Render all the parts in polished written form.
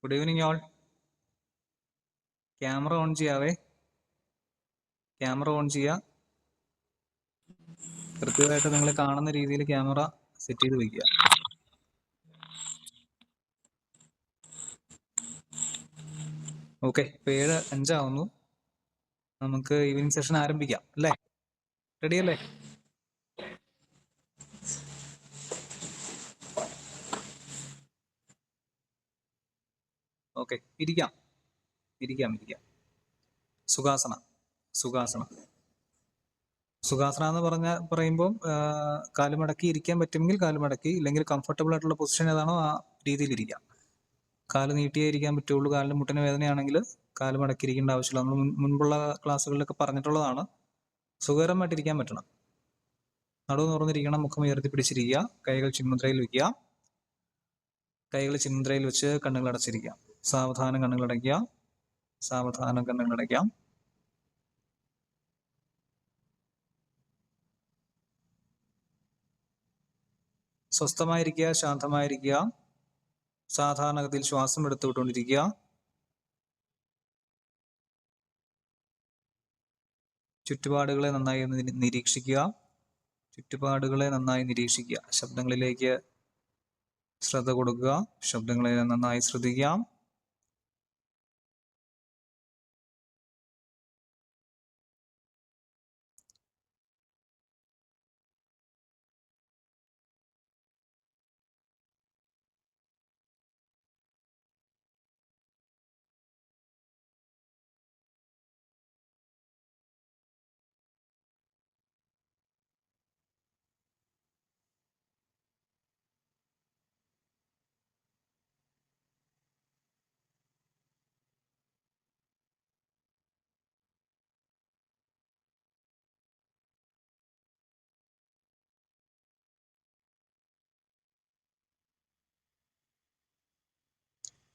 Good evening all. Camera on ചെയ്യാവേ. Camera on ചെയ്യുക. കൃത്യമായിട്ട് നിങ്ങൾ കാണുന്ന രീതിയിൽ ക്യാമറ സെറ്റ് ചെയ്ത് വയ്ക്കുക. ഓക്കെ, ഇപ്പൊ 7:05 ആവുന്നു. നമുക്ക് ഈവനിങ് സെഷൻ ആരംഭിക്കാം അല്ലേ? റെഡി അല്ലേ? ഓക്കെ, ഇരിക്കാം. സുഖാസന എന്ന് പറയുമ്പോൾ കാലുമടക്കി ഇരിക്കാൻ പറ്റുമെങ്കിൽ കാലുമടക്കി, ഇല്ലെങ്കിൽ കംഫർട്ടബിൾ ആയിട്ടുള്ള പൊസിഷൻ ഏതാണോ ആ രീതിയിൽ ഇരിക്കാം. കാല് നീട്ടിയേ ഇരിക്കാൻ പറ്റുള്ളൂ. കാലിന് മുട്ടിന് വേദനയാണെങ്കിൽ കാല് മടക്കി ഇരിക്കേണ്ട ആവശ്യമില്ല. നമ്മൾ മുൻപുള്ള ക്ലാസ്സുകളിലൊക്കെ പറഞ്ഞിട്ടുള്ളതാണ്. സുഖകരമായിട്ടിരിക്കാൻ പറ്റണം. നടുവ് തുറന്നിരിക്കണം, മുഖം ഉയർത്തി പിടിച്ചിരിക്കുക, കൈകൾ ചിന്മുദ്രയിൽ വയ്ക്കുക. കൈകൾ ചിന്മുദ്രയിൽ വെച്ച് കണ്ണുകൾ അടച്ചിരിക്കാം. സാവധാനം കണ്ണുകൾ അടയ്ക്കാം. സ്വസ്ഥമായിരിക്കുക, ശാന്തമായിരിക്കുക. സാധാരണഗതിയിൽ ശ്വാസം എടുത്തുവിട്ടുകൊണ്ടിരിക്കുക. ചുറ്റുപാടുകളെ നന്നായി നിരീക്ഷിക്കുക. ശബ്ദങ്ങളിലേക്ക് ശ്രദ്ധ കൊടുക്കുക. ശബ്ദങ്ങളെ നന്നായി ശ്രദ്ധിക്കാം.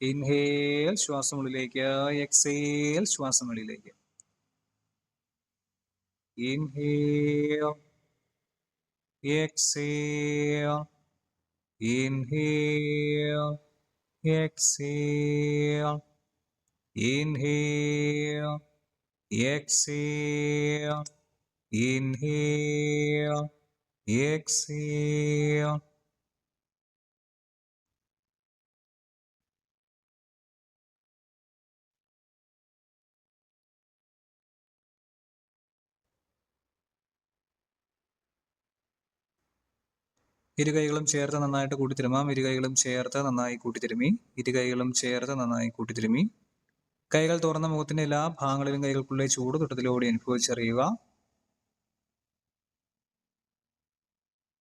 ഇൻഹേൽ, ശ്വാസം ഉള്ളിലേക്ക്. എക്സേൽ, ശ്വാസം വെളിയിലേക്ക്. Inhale, exhale, inhale, exhale, inhale, exhale, inhale, exhale. ഇരുകൈകളും ചേർത്ത് നന്നായിട്ട് കൂട്ടിത്തിരുമാം. ഇരുകൈകളും ചേർത്ത് നന്നായി കൂട്ടിത്തിരുമി. കൈകൾ തുറന്ന മുഖത്തിന്റെ എല്ലാ ഭാഗങ്ങളിലും കൈകൾക്കുള്ളിലെ ചൂട് തൊട്ടത്തിലൂടെ അനുഭവിച്ചറിയുക.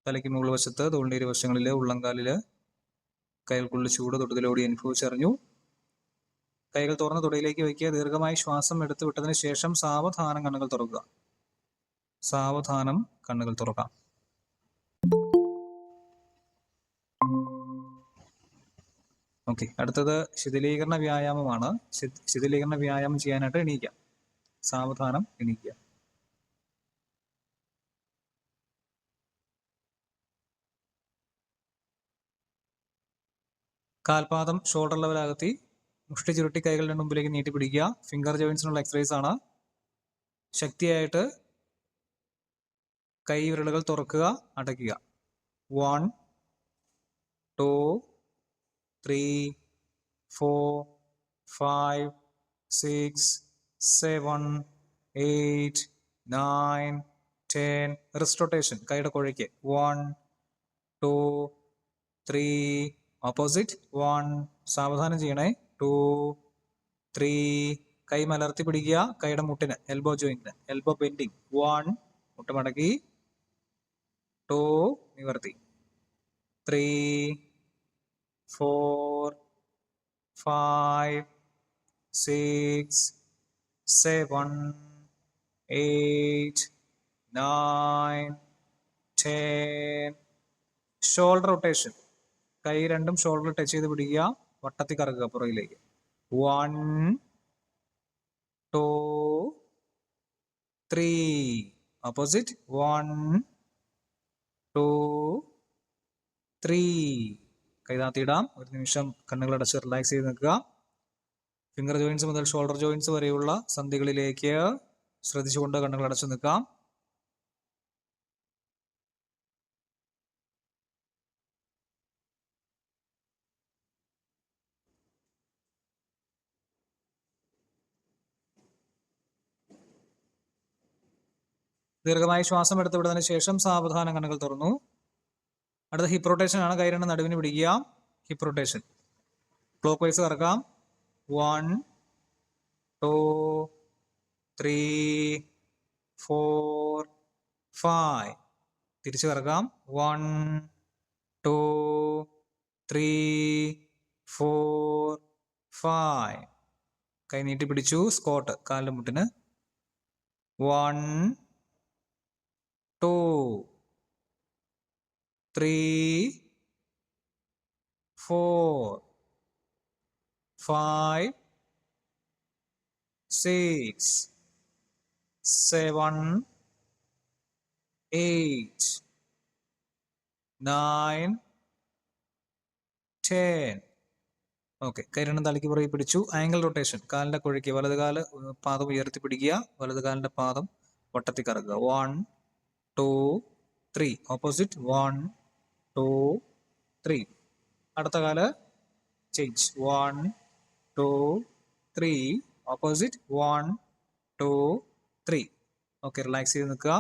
തലയ്ക്ക് മുകൾ വശത്ത്, തോളിന്റെ ഇരുവശങ്ങളില്, ഉള്ളംകാലില് കൈകൾക്കുള്ളിൽ ചൂട് തൊട്ടത്തിലൂടെ അനുഭവിച്ചറിഞ്ഞു. കൈകൾ തുറന്ന തുടയിലേക്ക് വയ്ക്കുക. ദീർഘമായി ശ്വാസം എടുത്തു വിട്ടതിന് ശേഷം സാവധാനം കണ്ണുകൾ തുറക്കാം. ഓക്കെ, അടുത്തത് ശിഥിലീകരണ വ്യായാമമാണ്. ശിഥിലീകരണ വ്യായാമം ചെയ്യാനായിട്ട് എണീക്കാം. സാവധാനം എണീക്കുക. കാൽപാദം ഷോൾഡർ ലെവലാകത്തി മുഷ്ടി ചുരുട്ടി കൈകളുടെ മുമ്പിലേക്ക് നീട്ടി പിടിക്കുക. ഫിംഗർ ജോയിൻസിനുള്ള എക്സസൈസ് ആണ്. ശക്തിയായിട്ട് കൈ വിരലുകൾ തുറക്കുക, അടയ്ക്കുക. 1 2 3 4 5 6 7 8 9 10. റിസ്റ്റ് റൊട്ടേഷൻ, കൈയുടെ കുഴയ്ക്ക്. 1 2 3. ഓപ്പോസിറ്റ്. 1. സാവധാനം ചെയ്യണേ. 2 3. കൈ മലർത്തി പിടിക്കുക. കൈയുടെ മുട്ടിന്, എൽബോ ജോയിന്റിന്, എൽബോ ബെൻഡിങ്. 1. മുട്ട് മടക്കി. 2. നിവർത്തി. 3 4 5 6 7 8 9 10. ഷോൾഡർ റൊട്ടേഷൻ, കൈ രണ്ടും ഷോൾഡർ ടച്ച് ചെയ്ത് പിടിക്കുക. വട്ടത്തിൽ കറക്കുക പുറകിലേക്ക്. 1 2 3. ഓപ്പോസിറ്റ്. 1 2 3. കൈ താത്തിയിടാം. ഒരു നിമിഷം കണ്ണുകൾ അടച്ച് റിലാക്സ് ചെയ്ത് നിൽക്കുക. ഫിംഗർ ജോയിൻസ് മുതൽ ഷോൾഡർ ജോയിൻസ് വരെയുള്ള സന്ധികളിലേക്ക് ശ്രദ്ധിച്ചുകൊണ്ട് കണ്ണുകൾ അടച്ചു നിൽക്കാം. ദീർഘമായി ശ്വാസം എടുത്ത് വിടുന്നതിന് ശേഷം സാവധാനം കണ്ണുകൾ തുറന്നു. അടുത്ത ഹിപ്പ് റൊട്ടേഷൻ ആണ്. കൈ രണ്ട് നടുവിന് പിടിക്കുക. ഹിപ്പ് റൊട്ടേഷൻ ക്ലോക്ക് വൈസ് കറക്കാം. 1 2 3 4 5. തിരിച്ചു കറക്കാം. 1 2 3 4 5. കൈ നീട്ടി പിടിച്ചു. സ്കോട്ട് കാലിന്റെ മുട്ടിന്. 1 2 3 4 5 6 7 8 9 10. ഓക്കെ. കൈ രണ്ടും തലയ്ക്ക് പുറകെ പിടിച്ചു. ആംഗിൾ റൊട്ടേഷൻ കാലിന്റെ കുഴയ്ക്ക് വലത് കാല് പാദം ഉയർത്തി പിടിക്കുക. വലത് കാലിന്റെ പാദം വട്ടത്തിൽ കറക്കുക. 1 2 3. ഓപ്പോസിറ്റ് 1 2 3. അടുത്ത കാല് ചേഞ്ച്. 1 2 3. ഓപ്പോസിറ്റ് 1 2 3. ഓക്കെ. റിലാക്സ് ചെയ്ത് നിൽക്കുക.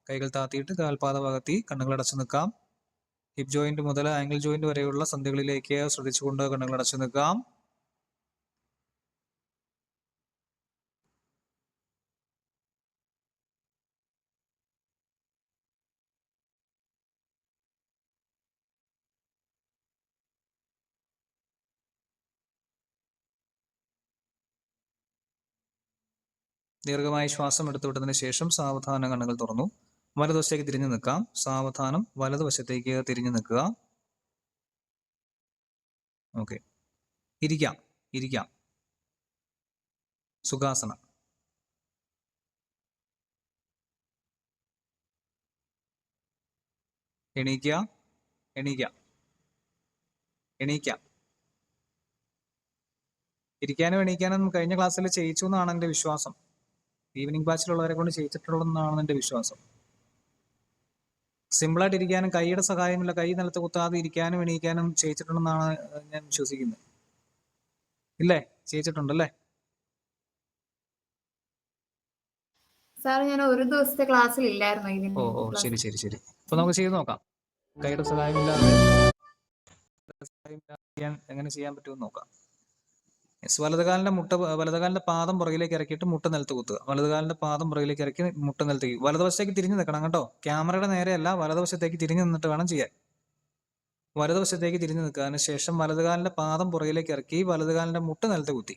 കൈകൾ താത്തിയിട്ട് കാൽപാദ ഭാഗത്തി കണ്ണുകൾ അടച്ചു നിൽക്കാം. ഹിപ്പ് ജോയിന്റ് മുതൽ ആംഗിൾ ജോയിന്റ് വരെയുള്ള സന്ധികളിലേക്ക് ശ്രദ്ധിച്ചുകൊണ്ട് കണ്ണുകൾ അടച്ചു നിൽക്കാം. ദീർഘമായി ശ്വാസം എടുത്തുവിട്ടതിന് ശേഷം സാവധാനം കണ്ണുകൾ തുറന്നു. വലതുവശത്തേക്ക് തിരിഞ്ഞു നിൽക്കാം. സാവധാനം വലതുവശത്തേക്ക് തിരിഞ്ഞു നിൽക്കുക. ഓക്കെ. ഇരിക്കാം. ഇരിക്കാം. സുഖാസന. എണീക്കുക. എണീക്കാം. എണീക്കാം. ഇരിക്കാനും എണീക്കാനും കഴിഞ്ഞ ക്ലാസ്സിൽ ചെയ്യിച്ചു എന്നാണ് എൻ്റെ വിശ്വാസം. ഈവനിങ് ബാച്ചിലുള്ളവരെ കൊണ്ട് ചെയ്യിച്ചിട്ടുള്ളതെന്നാണ് എൻ്റെ വിശ്വാസം. സിമ്പിളായിട്ട് ഇരിക്കാനും കൈയുടെ സഹായമില്ല, കൈ നിലത്ത് കുത്താതെ ഇരിക്കാനും എണീക്കാനും ചെയ്യിച്ചിട്ടുണ്ടെന്നാണ് ഞാൻ വിശ്വസിക്കുന്നത്. ഇല്ലേ? ചെയ്യിച്ചിട്ടുണ്ടല്ലേ? സാർ ഞാൻ ഒരു ദിവസത്തെ ക്ലാസ്സിൽ ഇല്ലായിരുന്നു. ഓ ശരി ശരി ശരി. അപ്പൊ നമുക്ക് ചെയ്ത് നോക്കാം. കൈയുടെ സഹായമില്ലാതെ എങ്ങനെ ചെയ്യാൻ പറ്റുമെന്ന് നോക്കാം. വലതുകാലിന്റെ പാദം പുറകിലേക്ക് ഇറക്കിയിട്ട് മുട്ട നിലത്ത് കുത്തുക. വലതുകാലിന്റെ പാദം പുറകിലേക്ക് ഇറക്കി മുട്ട നിലത്ത്. വലതുവശത്തേക്ക് തിരിഞ്ഞു നിൽക്കണം കേട്ടോ. ക്യാമറയുടെ നേരെയല്ല, വലതുവശത്തേക്ക് തിരിഞ്ഞു നിന്നിട്ട് വേണം ചെയ്യാൻ. വലതുവശത്തേക്ക് തിരിഞ്ഞു നിൽക്കുക. അതിനുശേഷം വലതുകാലിന്റെ പാദം പുറകിലേക്ക് ഇറക്കി വലതുകാലിന്റെ മുട്ട നിലത്ത് കുത്തി.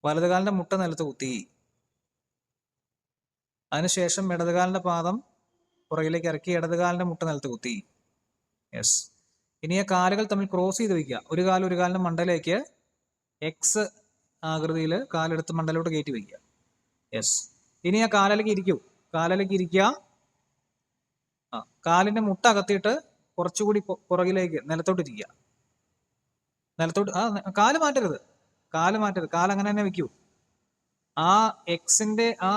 വലതുകാലിന്റെ മുട്ട നിലത്ത് കുത്തി. അതിനുശേഷം ഇടതുകാലിന്റെ പാദം പുറകിലേക്ക് ഇറക്കി ഇടതുകാലിന്റെ മുട്ട നിലത്ത് കുത്തി. യെസ്. ഇനി ആ കാലുകൾ തമ്മിൽ ക്രോസ് ചെയ്ത് വയ്ക്കുക. ഒരു കാലിന്റെ മണ്ടയിലേക്ക് എക്സ് ആകൃതിയിൽ കാലെടുത്ത് മണ്ടയിലോട്ട് കയറ്റി വയ്ക്കുക. യെസ്. ഇനി ആ കാലിലേക്ക് ഇരിക്കൂ. കാലിലേക്ക് ഇരിക്കുക. കാലിന്റെ മുട്ട അകത്തിയിട്ട് കുറച്ചുകൂടി പുറകിലേക്ക് നിലത്തോട്ട് ഇരിക്കുക. നിലത്തോട്ട് കാല് മാറ്റരുത്. കാല് അങ്ങനെ തന്നെ വെക്കൂ. ആ എക്സിന്റെ ആ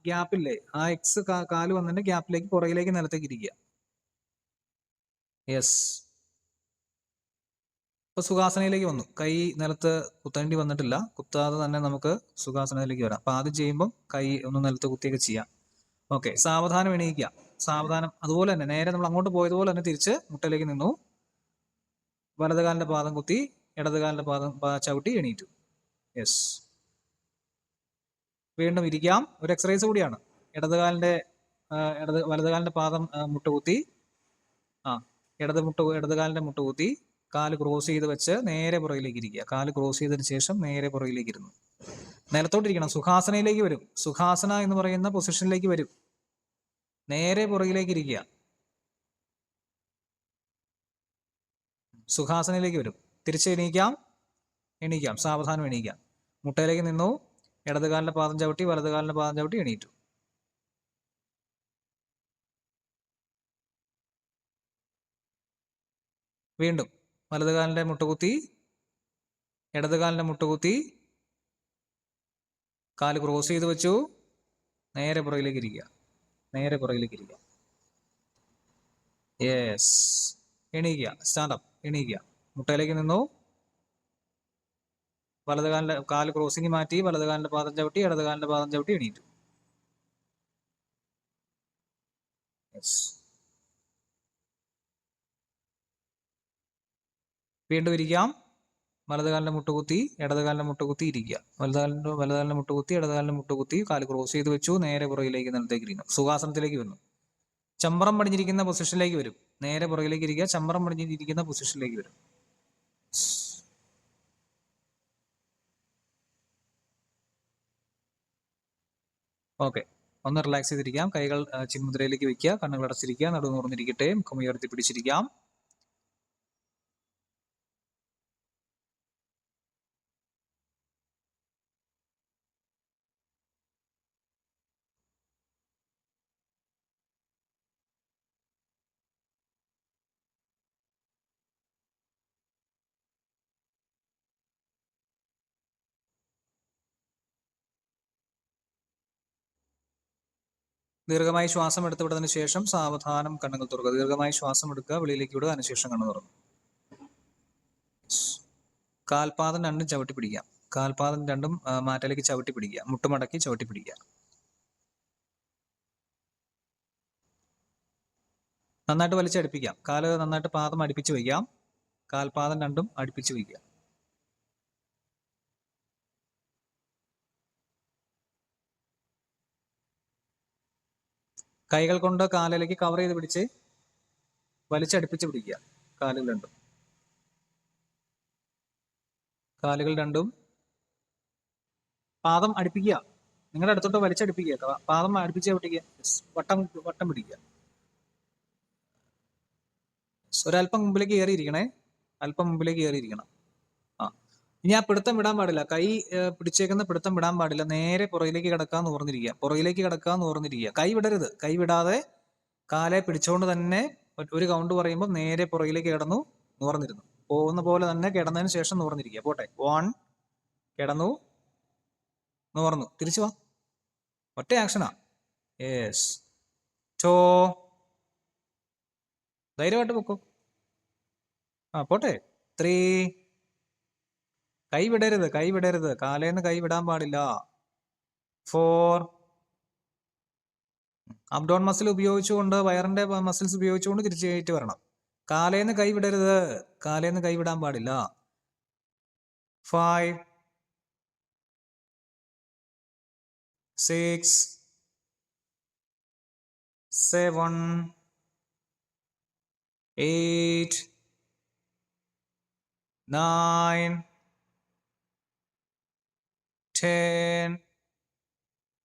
ഗ്യാപ്പില്ലേ, ആ എക്സ് കാല് വന്നതിന്റെ ഗ്യാപ്പിലേക്ക് പുറകിലേക്ക് നിലത്തേക്ക് ഇരിക്കുക. യെസ്. ഇപ്പൊ സുഖാസനയിലേക്ക് വന്നു. കൈ നിലത്ത് കുത്തേണ്ടി വന്നിട്ടില്ല. കുത്താതെ തന്നെ നമുക്ക് സുഖാസനയിലേക്ക് വരാം. അപ്പൊ ആദ്യം ചെയ്യുമ്പോൾ കൈ ഒന്ന് നിലത്ത് കുത്തിയൊക്കെ ചെയ്യാം. ഓക്കെ. സാവധാനം എണീക്കുക. സാവധാനം അതുപോലെ തന്നെ നേരെ നമ്മൾ അങ്ങോട്ട് പോയതുപോലെ തന്നെ തിരിച്ച് മുട്ടയിലേക്ക് നിന്നു. വലതുകാലിന്റെ പാദം കുത്തി ഇടതുകാലിന്റെ പാദം ചവിട്ടി എണീറ്റു. യെസ്. വീണ്ടും ഇരിക്കാം. ഒരു എക്സസൈസ് കൂടിയാണ്. വലതുകാലിന്റെ പാദം മുട്ടുകുത്തി ഇടതുകാലിന്റെ മുട്ടുകുത്തി കാല് ക്രോസ് ചെയ്ത് വെച്ച് നേരെ പുറകിലേക്ക് ഇരിക്കുക. കാല് ക്രോസ് ചെയ്തതിന് ശേഷം നേരെ പുറകിലേക്ക് ഇരുന്നു. നിലത്തോട്ടിരിക്കണം. സുഖാസനയിലേക്ക് വരും. സുഖാസന എന്ന് പറയുന്ന പൊസിഷനിലേക്ക് വരും. നേരെ പുറകിലേക്ക് ഇരിക്കുക. സുഖാസനയിലേക്ക് വരും. തിരിച്ച് എണീക്കാം. സാവധാനം എണീക്കാം. മുട്ടയിലേക്ക് നിന്നു. ഇടതുകാലിന്റെ പാദം ചവിട്ടി വലതുകാലിന്റെ പാദം ചവിട്ടി എണീറ്റു. വീണ്ടും വലതുകാലിന്റെ മുട്ടുകുത്തി ഇടത് കാലിന്റെ മുട്ടുകുത്തി കാല് ക്രോസ് ചെയ്ത് വെച്ചു. നേരെ പുറകിലേക്ക് ഇരിക്കുക. നേരെ പുറകിലേക്ക് ഇരിക്കുക. യെസ്. എണീക്കുക. സ്റ്റാൻഡപ്പ്. എണീക്കുക. മുട്ടയിലേക്ക് നിന്നു. വലത് കാലിന്റെ കാല് ക്രോസിംഗ് മാറ്റി. വലത് കാലിന്റെ പാദം ചവിട്ടി. ഇടത് കാലിന്റെ പാദം ചവിട്ടി എണീറ്റു. യെസ്. വീണ്ടും ഇരിക്കാം. വലത് കാലിന്റെ മുട്ടുകുത്തി ഇടത് കാലിന്റെ മുട്ടുകുത്തി ഇരിക്കുക. വലത് കാലിന്റെ മുട്ടുകുത്തി ഇടത് കാലിന്റെ മുട്ടുകുത്തി കാല് ക്രോസ് ചെയ്ത് വെച്ചു. നേരെ പുറകിലേക്ക് നിലത്തേക്ക് ഇരിക്കുന്നു. സുഖാസനത്തിലേക്ക് വന്നു. ചമ്പ്രം പടിഞ്ഞിരിക്കുന്ന പൊസിഷനിലേക്ക് വരും. നേരെ പുറകിലേക്ക് ഇരിക്കുക. ചമ്പ്രം പടിഞ്ഞിരിക്കുന്ന പൊസിഷനിലേക്ക് വരും. ഓക്കെ. ഒന്ന് റിലാക്സ് ചെയ്തിരിക്കാം. കൈകൾ ചിന്മുദ്രയിലേക്ക് വെക്കുക. കണ്ണുകൾ അടച്ചിരിക്കുക. നടുവ് തുറന്നിരിക്കട്ടെ. മുഖം ഉയർത്തി പിടിച്ചിരിക്കാം. ദീർഘമായി ശ്വാസം എടുത്ത് വിട്ടതിന് ശേഷം സാവധാനം കണ്ണുകൾ തുറക്കുക. ദീർഘമായി ശ്വാസം എടുക്കുക. വെളിയിലേക്ക് വിടുക. അതിനുശേഷം കണ്ണു തുറന്നു. കാൽപാദം രണ്ടും ചവിട്ടി പിടിക്കാം. കാൽപാദം രണ്ടും മാറ്റലേക്ക് ചവിട്ടി പിടിക്കുക. മുട്ടുമടക്കി ചവിട്ടി പിടിക്കുക. നന്നായിട്ട് വലിച്ചടുപ്പിക്കാം. കാല് നന്നായിട്ട് പാദം അടുപ്പിച്ച് വയ്ക്കാം. കാൽപാദം രണ്ടും അടുപ്പിച്ച് വയ്ക്കുക. കൈകൾ കൊണ്ട് കാലിലേക്ക് കവർ ചെയ്ത് പിടിച്ച് വലിച്ചടുപ്പിച്ച് പിടിക്കുക. കാലുകൾ രണ്ടും പാദം അടുപ്പിക്കുക. നിങ്ങളുടെ അടുത്തോട്ട് വലിച്ചടുപ്പിക്കുക. പാദം അടുപ്പിച്ച് പിടിക്കുക. വട്ടം പിടിക്കുക. ഒരല്പം മുമ്പിലേക്ക് കയറിയിരിക്കണേ. അല്പം മുമ്പിലേക്ക് കയറിയിരിക്കണം. ഇനി ആ പിടുത്തം വിടാൻ പാടില്ല. കൈ പിടിച്ചേക്കുന്ന പിടുത്തം വിടാൻ പാടില്ല. നേരെ പുറകിലേക്ക് കിടക്കാന്ന് ഓർന്നിരിക്കുക. പുറകിലേക്ക് കിടക്കാന്ന് ഓർന്നിരിക്കുക. കൈ വിടരുത്. കൈ വിടാതെ കാലെ പിടിച്ചുകൊണ്ട് തന്നെ ഒരു കൗണ്ട് പറയുമ്പോൾ നേരെ പുറകിലേക്ക് കിടന്നു നൂർന്നിരുന്നു. പോകുന്ന പോലെ തന്നെ കിടന്നതിന് ശേഷം നൂർന്നിരിക്കുക. പോട്ടെ. 1 കിടന്നു, നൂർന്നു. തിരിച്ചു വാ. ഒറ്റ ആക്ഷനാ. യെസ്. 2 ധൈര്യമായിട്ട് പൊക്കോ. പോട്ടെ. 3 കൈ വിടരുത്. കാലേന്ന് കൈ വിടാൻ പാടില്ല. 4 അബ്ഡോൺ മസിൽ ഉപയോഗിച്ചുകൊണ്ട് വയറിന്റെ മസിൽസ് ഉപയോഗിച്ചുകൊണ്ട് തിരിച്ചു കയറ്റി വരണം. കാലേന്ന് കൈ വിടാൻ പാടില്ല. 5 6 7 8 9 10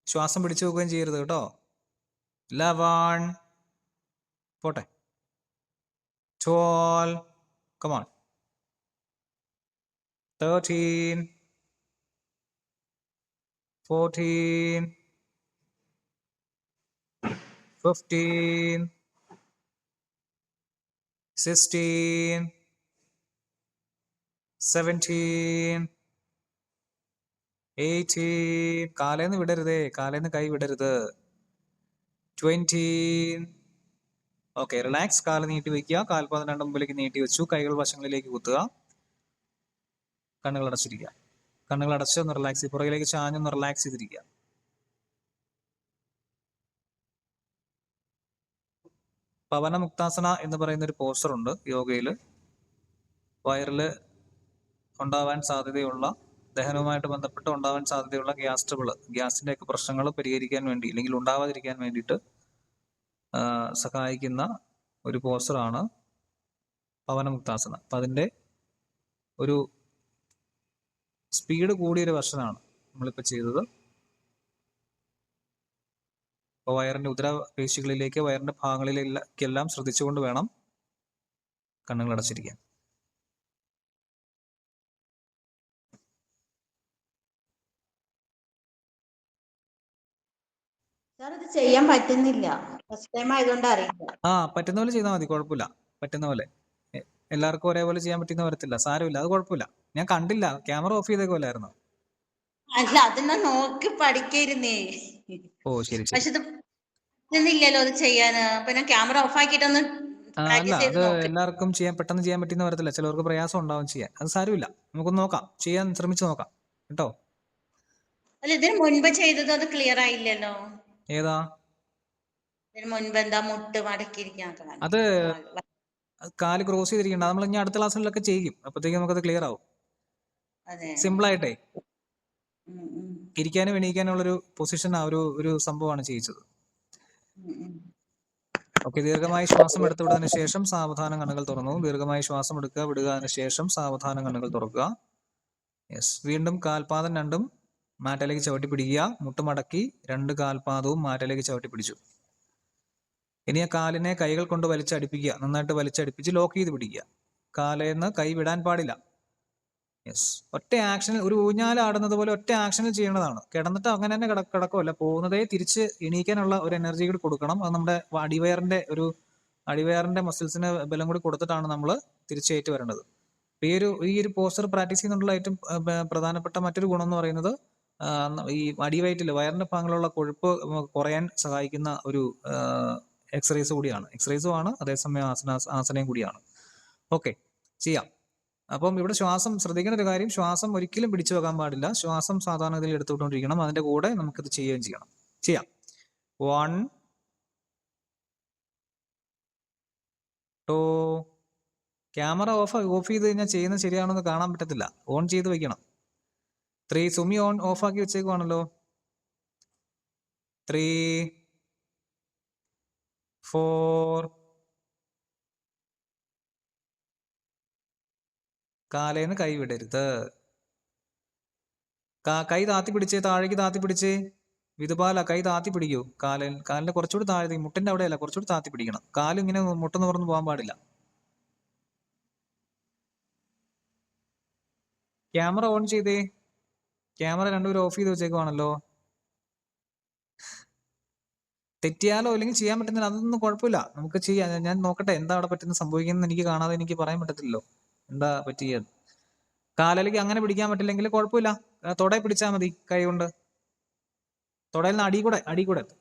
ശ്വാസം പിടിച്ചു വെക്കുകയും ചെയ്യരുത് കേട്ടോ. 11 പോട്ടെ. 12 കമോൺ. 13 14 15 16 17 18 കാലേന്ന് കൈ വിടരുത്. 20 ഓക്കെ. റിലാക്സ്. കാല് നീട്ടി വെക്കുക. കാൽപാദം രണ്ടും മുമ്പിലേക്ക് നീട്ടി വെച്ചു. കൈകൾ വശങ്ങളിലേക്ക് കുത്തുക. കണ്ണുകൾ അടച്ചിരിക്കുക. കണ്ണുകൾ അടച്ച് ഒന്ന് റിലാക്സ് ചെയ്ത് പുറകിലേക്ക് ചാഞ്ഞൊന്ന് റിലാക്സ് ചെയ്തിരിക്കുക. പവന മുക്താസന എന്ന് പറയുന്ന ഒരു പോസ്റ്റർ ഉണ്ട് യോഗയിൽ. വയറിൽ ഉണ്ടാവാൻ സാധ്യതയുള്ള, ദഹനവുമായിട്ട് ബന്ധപ്പെട്ട് ഉണ്ടാവാൻ സാധ്യതയുള്ള ഗ്യാസിന്റെ ഒക്കെ പ്രശ്നങ്ങൾ പരിഹരിക്കാൻ വേണ്ടി അല്ലെങ്കിൽ ഉണ്ടാവാതിരിക്കാൻ വേണ്ടിയിട്ട് സഹായിക്കുന്ന ഒരു പോസ്റ്ററാണ് പവനമുക്താസന. അപ്പം അതിൻ്റെ ഒരു സ്പീഡ് കൂടിയൊരു വെർഷനാണ് നമ്മളിപ്പോൾ ചെയ്തത്. അപ്പോൾ വയറിന്റെ ഉദരപേശികളിലേക്ക്, വയറിന്റെ ഭാഗങ്ങളിലേക്കെല്ലാം ശ്രദ്ധിച്ചുകൊണ്ട് വേണം കണ്ണുകൾ അടച്ചിരിക്കാൻ. ഇത് ചെയ്യാൻ പറ്റുന്നില്ല. ഫസ്റ്റ് ടൈം ആയതുകൊണ്ട് അറിയില്ല. പറ്റുന്ന പോലെ ചെയ്താൽ മതി. കുഴപ്പമില്ല. പറ്റുന്ന പോലെ. എല്ലാവർക്കും ഒരേപോലെ ചെയ്യാൻ പറ്റുന്ന വരത്തില്ല. സാരമില്ല. അത് കുഴപ്പമില്ല. ഞാൻ കണ്ടില്ല, ക്യാമറ ഓഫ് ചെയ്തേക്കുമല്ലായിരുന്നു. അല്ല, അതൊന്ന് നോക്കി പഠിക്കായിരുന്നേ. ഓ ശരി ശരി. പക്ഷെ ഇത് പറ്റുന്നില്ലല്ലോ അത് ചെയ്യാന്. അപ്പൊ ഞാൻ ക്യാമറ ഓഫ് ആക്കിയിട്ടൊന്ന് അല്ല, പ്രാക്ടീസ് ചെയ്ത് അത് നോക്ക്. എല്ലാവർക്കും പെട്ടെന്ന് ചെയ്യാൻ പറ്റുന്ന വരത്തില്ല, ചിലവർക്ക് പ്രയാസം ഉണ്ടാവും ചെയ്യാൻ. അത് സാരമില്ല, നമുക്കൊന്ന് നോക്കാം, ചെയ്യാൻ ശ്രമിച്ചു നോക്കാം കേട്ടോ. അല്ല, ഇതിന് മുൻപ് ചെയ്തതും അത് ക്ലിയർ ആയില്ലല്ലോ. ഏതാ? ഇതിന് മുൻപ് എന്താ മുട്ട് മടക്കിയിരിക്കാന്നൊക്കെ അത് പറഞ്ഞിട്ട്. കാല് ക്രോസ് ചെയ്തിരിക്കണ്ട, നമ്മൾ ഇനി അടുത്ത ക്ലാസ്സിലൊക്കെ ചെയ്യും, അപ്പോഴത്തേക്കും നമുക്കത് ക്ലിയർ ആവും. അതെ. സിമ്പിൾ ആയിട്ടേ ഉം, ഉം, ഇരിക്കാനും എണീക്കാനും ഉള്ളൊരു പൊസിഷൻ, ഒരു സംഭവമാണ് ചെയ്യിച്ചത്. ഉം, ഉം. ഓക്കെ, ദീർഘമായി ശ്വാസം എടുത്തു വിട്ടതിന് ശേഷം സാവധാനം കണ്ണുകൾ തുറന്നു. ദീർഘമായി ശ്വാസം എടുക്കുക, വിടുക, അതിന് ശേഷം സാവധാനം കണ്ണുകൾ തുറക്കുക. യെസ്. വീണ്ടും കാൽപാദം രണ്ടും മാറ്റയിലേക്ക് ചവിട്ടി പിടിക്കുക. മുട്ടുമടക്കി 2 കാൽപാദവും മാറ്റയിലേക്ക് ചവിട്ടി പിടിച്ചു. ഇനി ആ കാലിനെ കൈകൾ കൊണ്ട് വലിച്ചടിപ്പിക്കുക, നന്നായിട്ട് വലിച്ചടിപ്പിച്ച് ലോക്ക് ചെയ്ത് പിടിക്കുക. കാലേന്ന് കൈ വിടാൻ പാടില്ല. യെസ്. ഒറ്റ ആക്ഷനിൽ, ഒരു ഊഞ്ഞാലാടുന്നത് പോലെ ഒറ്റ ആക്ഷനിൽ ചെയ്യേണ്ടതാണ്. കിടന്നിട്ട് അങ്ങനെ തന്നെ കിടക്കുമല്ല, പോകുന്നതേ തിരിച്ച് എണീക്കാനുള്ള ഒരു എനർജി കൂടി കൊടുക്കണം. അത് നമ്മുടെ അടിവയറിന്റെ മസിൽസിന് ബലം കൂടി കൊടുത്തിട്ടാണ് നമ്മൾ തിരിച്ചേറ്റ് വരേണ്ടത്. ഈ ഒരു പോസ്റ്റർ പ്രാക്ടീസ് ചെയ്യുന്നതിനുള്ള ഏറ്റവും പ്രധാനപ്പെട്ട മറ്റൊരു ഗുണം എന്ന് പറയുന്നത്, ഈ അടിവയറ്റിൽ വയറിന്റെ ഭാഗങ്ങളുള്ള കൊഴുപ്പ് കുറയാൻ സഹായിക്കുന്ന ഒരു എക്സസൈസ് കൂടിയാണ്. എക്സസൈസും ആണ്, അതേസമയം ആസനയും കൂടിയാണ്. ഓക്കെ, ചെയ്യാം. അപ്പം ഇവിടെ ശ്വാസം ശ്രദ്ധിക്കേണ്ട ഒരു കാര്യം, ശ്വാസം ഒരിക്കലും പിടിച്ചു വെക്കാൻ പാടില്ല. ശ്വാസം സാധാരണഗതിയിൽ എടുത്തുകൊണ്ടിരിക്കണം. അതിന്റെ കൂടെ നമുക്കിത് ചെയ്യുകയും ചെയ്യണം. ചെയ്യാം. 1 2. ക്യാമറ ഓഫ് ചെയ്ത് കഴിഞ്ഞാൽ ചെയ്യുന്നത് ശരിയാണെന്ന് കാണാൻ പറ്റത്തില്ല, ഓൺ ചെയ്ത് വെക്കണം. 3. സുമി ഓഫ് ആക്കി വെച്ചേക്കുവാണല്ലോ. 3 4. കാലേന്ന് കൈ വിടരുത്. കൈ താത്തി പിടിച്ചേ, താഴേക്ക് താത്തി പിടിച്ചേ. വിധുപാല കൈ താത്തി പിടിക്കൂ. കാലിന്റെ കുറച്ചുകൂടി താഴെ, മുട്ടിന്റെ അവിടെയല്ല, കുറച്ചുകൂടി താത്തി പിടിക്കണം. കാലിങ്ങനെ മുട്ടെന്ന് തുറന്ന് പോകാൻ പാടില്ല. ക്യാമറ ഓൺ ചെയ്തേ. ക്യാമറ രണ്ടുപേരും ഓഫ് ചെയ്ത് വെച്ചേക്കുവാണല്ലോ. തെറ്റിയാലോ അല്ലെങ്കിൽ ചെയ്യാൻ പറ്റുന്നില്ല, അതൊന്നും കുഴപ്പമില്ല, നമുക്ക് ചെയ്യാം. ഞാൻ നോക്കട്ടെ എന്താ അവിടെ പറ്റുന്ന സംഭവിക്കുന്നത്. എനിക്ക് കാണാതെ എനിക്ക് പറയാൻ പറ്റത്തില്ലല്ലോ എന്താ പറ്റിയത്. കാലിലേക്ക് അങ്ങനെ പിടിക്കാൻ പറ്റില്ലെങ്കിൽ കുഴപ്പമില്ല, തുടയെ പിടിച്ചാൽ മതി. കൈ കൊണ്ട് തുടയിൽ നിന്ന് അടി കൂടെ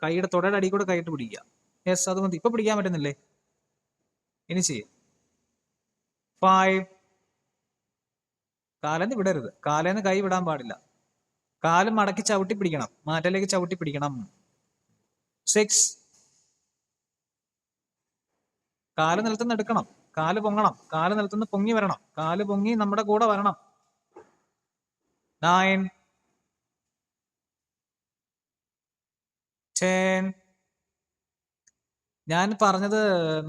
കൈയുടെ തുടയുടെ അടി കൂടെ കൈയിട്ട് പിടിക്കുക. യെസ്, അത് മതി. ഇപ്പൊ പിടിക്കാൻ പറ്റുന്നില്ലേ? ഇനി ചെയ്യും. 5. കാലേന്ന് വിടരുത്, കാലേന്ന് കൈ വിടാൻ പാടില്ല. കാല് മടക്കി ചവിട്ടി പിടിക്കണം, മാറ്റലേക്ക് ചവിട്ടി പിടിക്കണം. 6. കാല് നിലത്തുനിന്ന് എടുക്കണം, കാല് പൊങ്ങണം, കാല് നിലത്തുനിന്ന് പൊങ്ങി വരണം, കാല് പൊങ്ങി നമ്മുടെ കൂടെ വരണം. 9 10. ഞാൻ പറഞ്ഞത്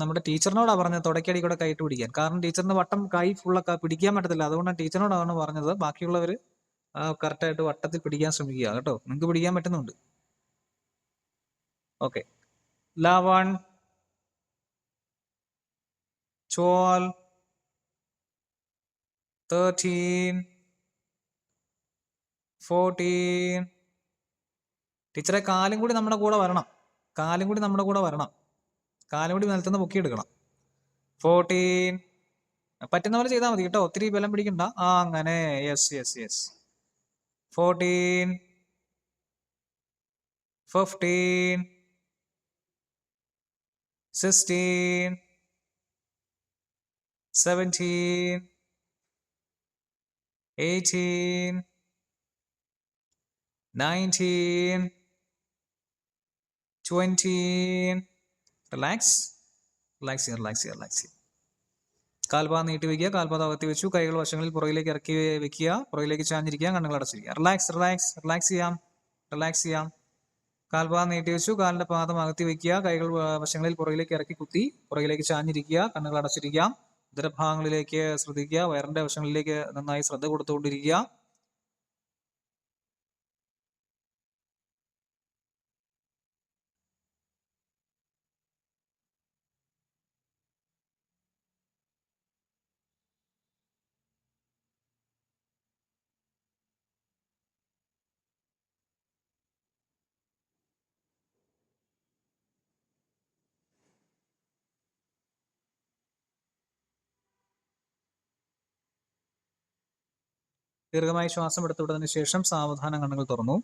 നമ്മുടെ ടീച്ചറിനോടാ പറഞ്ഞത്, തുടക്കടി കൂടെ കൈയിട്ട് പിടിക്കാൻ. കാരണം ടീച്ചറിന് വട്ടം കൈ ഫുള്ളൊക്കെ പിടിക്കാൻ പറ്റത്തില്ല, അതുകൊണ്ടാണ് ടീച്ചറിനോടാണ് പറഞ്ഞത്. ബാക്കിയുള്ളവർ കറക്റ്റായിട്ട് വട്ടത്തിൽ പിടിക്കാൻ ശ്രമിക്കുക കേട്ടോ. നിങ്ങൾക്ക് പിടിക്കാൻ പറ്റുന്നുണ്ട്. ഓക്കെ. 11 12 13 14. ടീച്ചറെ കാലും കൂടി നമ്മുടെ കൂടെ വരണം, കാലും കൂടി നമ്മുടെ കൂടെ വരണം, കാലും കൂടി നിലത്തുനിന്ന് പൊക്കിയെടുക്കണം. 14. പറ്റുന്ന പോലെ ചെയ്താൽ മതി കേട്ടോ, ഒത്തിരി ബലം പിടിക്കണ്ട. അങ്ങനെ. യെസ്. 14 15 16 17 18 19 20. റിലാക്സ്. കാൽപാദം നീട്ടി വെക്കുക, കാൽപാദം അകത്തി വെച്ചു, കൈകൾ വശങ്ങളിൽ പുറകിലേക്ക് ഇറക്കി വെക്കുക, പുറകിലേക്ക് ചാഞ്ഞിരിക്കുക, കണ്ണുകൾ അടച്ചിരിക്കുക. റിലാക്സ് ചെയ്യാം. കാൽപാദം നീട്ടി വെച്ചു, കാലിന്റെ പാദം അകത്തി വെക്കുക, കൈകൾ വശങ്ങളിൽ പുറകിലേക്ക് ഇറക്കി കുത്തി, പുറകിലേക്ക് ചാഞ്ഞിരിക്കുക, കണ്ണുകൾ അടച്ചിരിക്കാം. ഉദരഭാഗങ്ങളിലേക്ക് ശ്രദ്ധിക്കുക, വയറിന്റെ വശങ്ങളിലേക്ക് നന്നായി ശ്രദ്ധ കൊടുത്തുകൊണ്ടിരിക്കുക. ദീർഘമായി ശ്വാസം എടുത്തുവിട്ടതിന് ശേഷം സാവധാനം കണ്ണുകൾ തുറന്നു.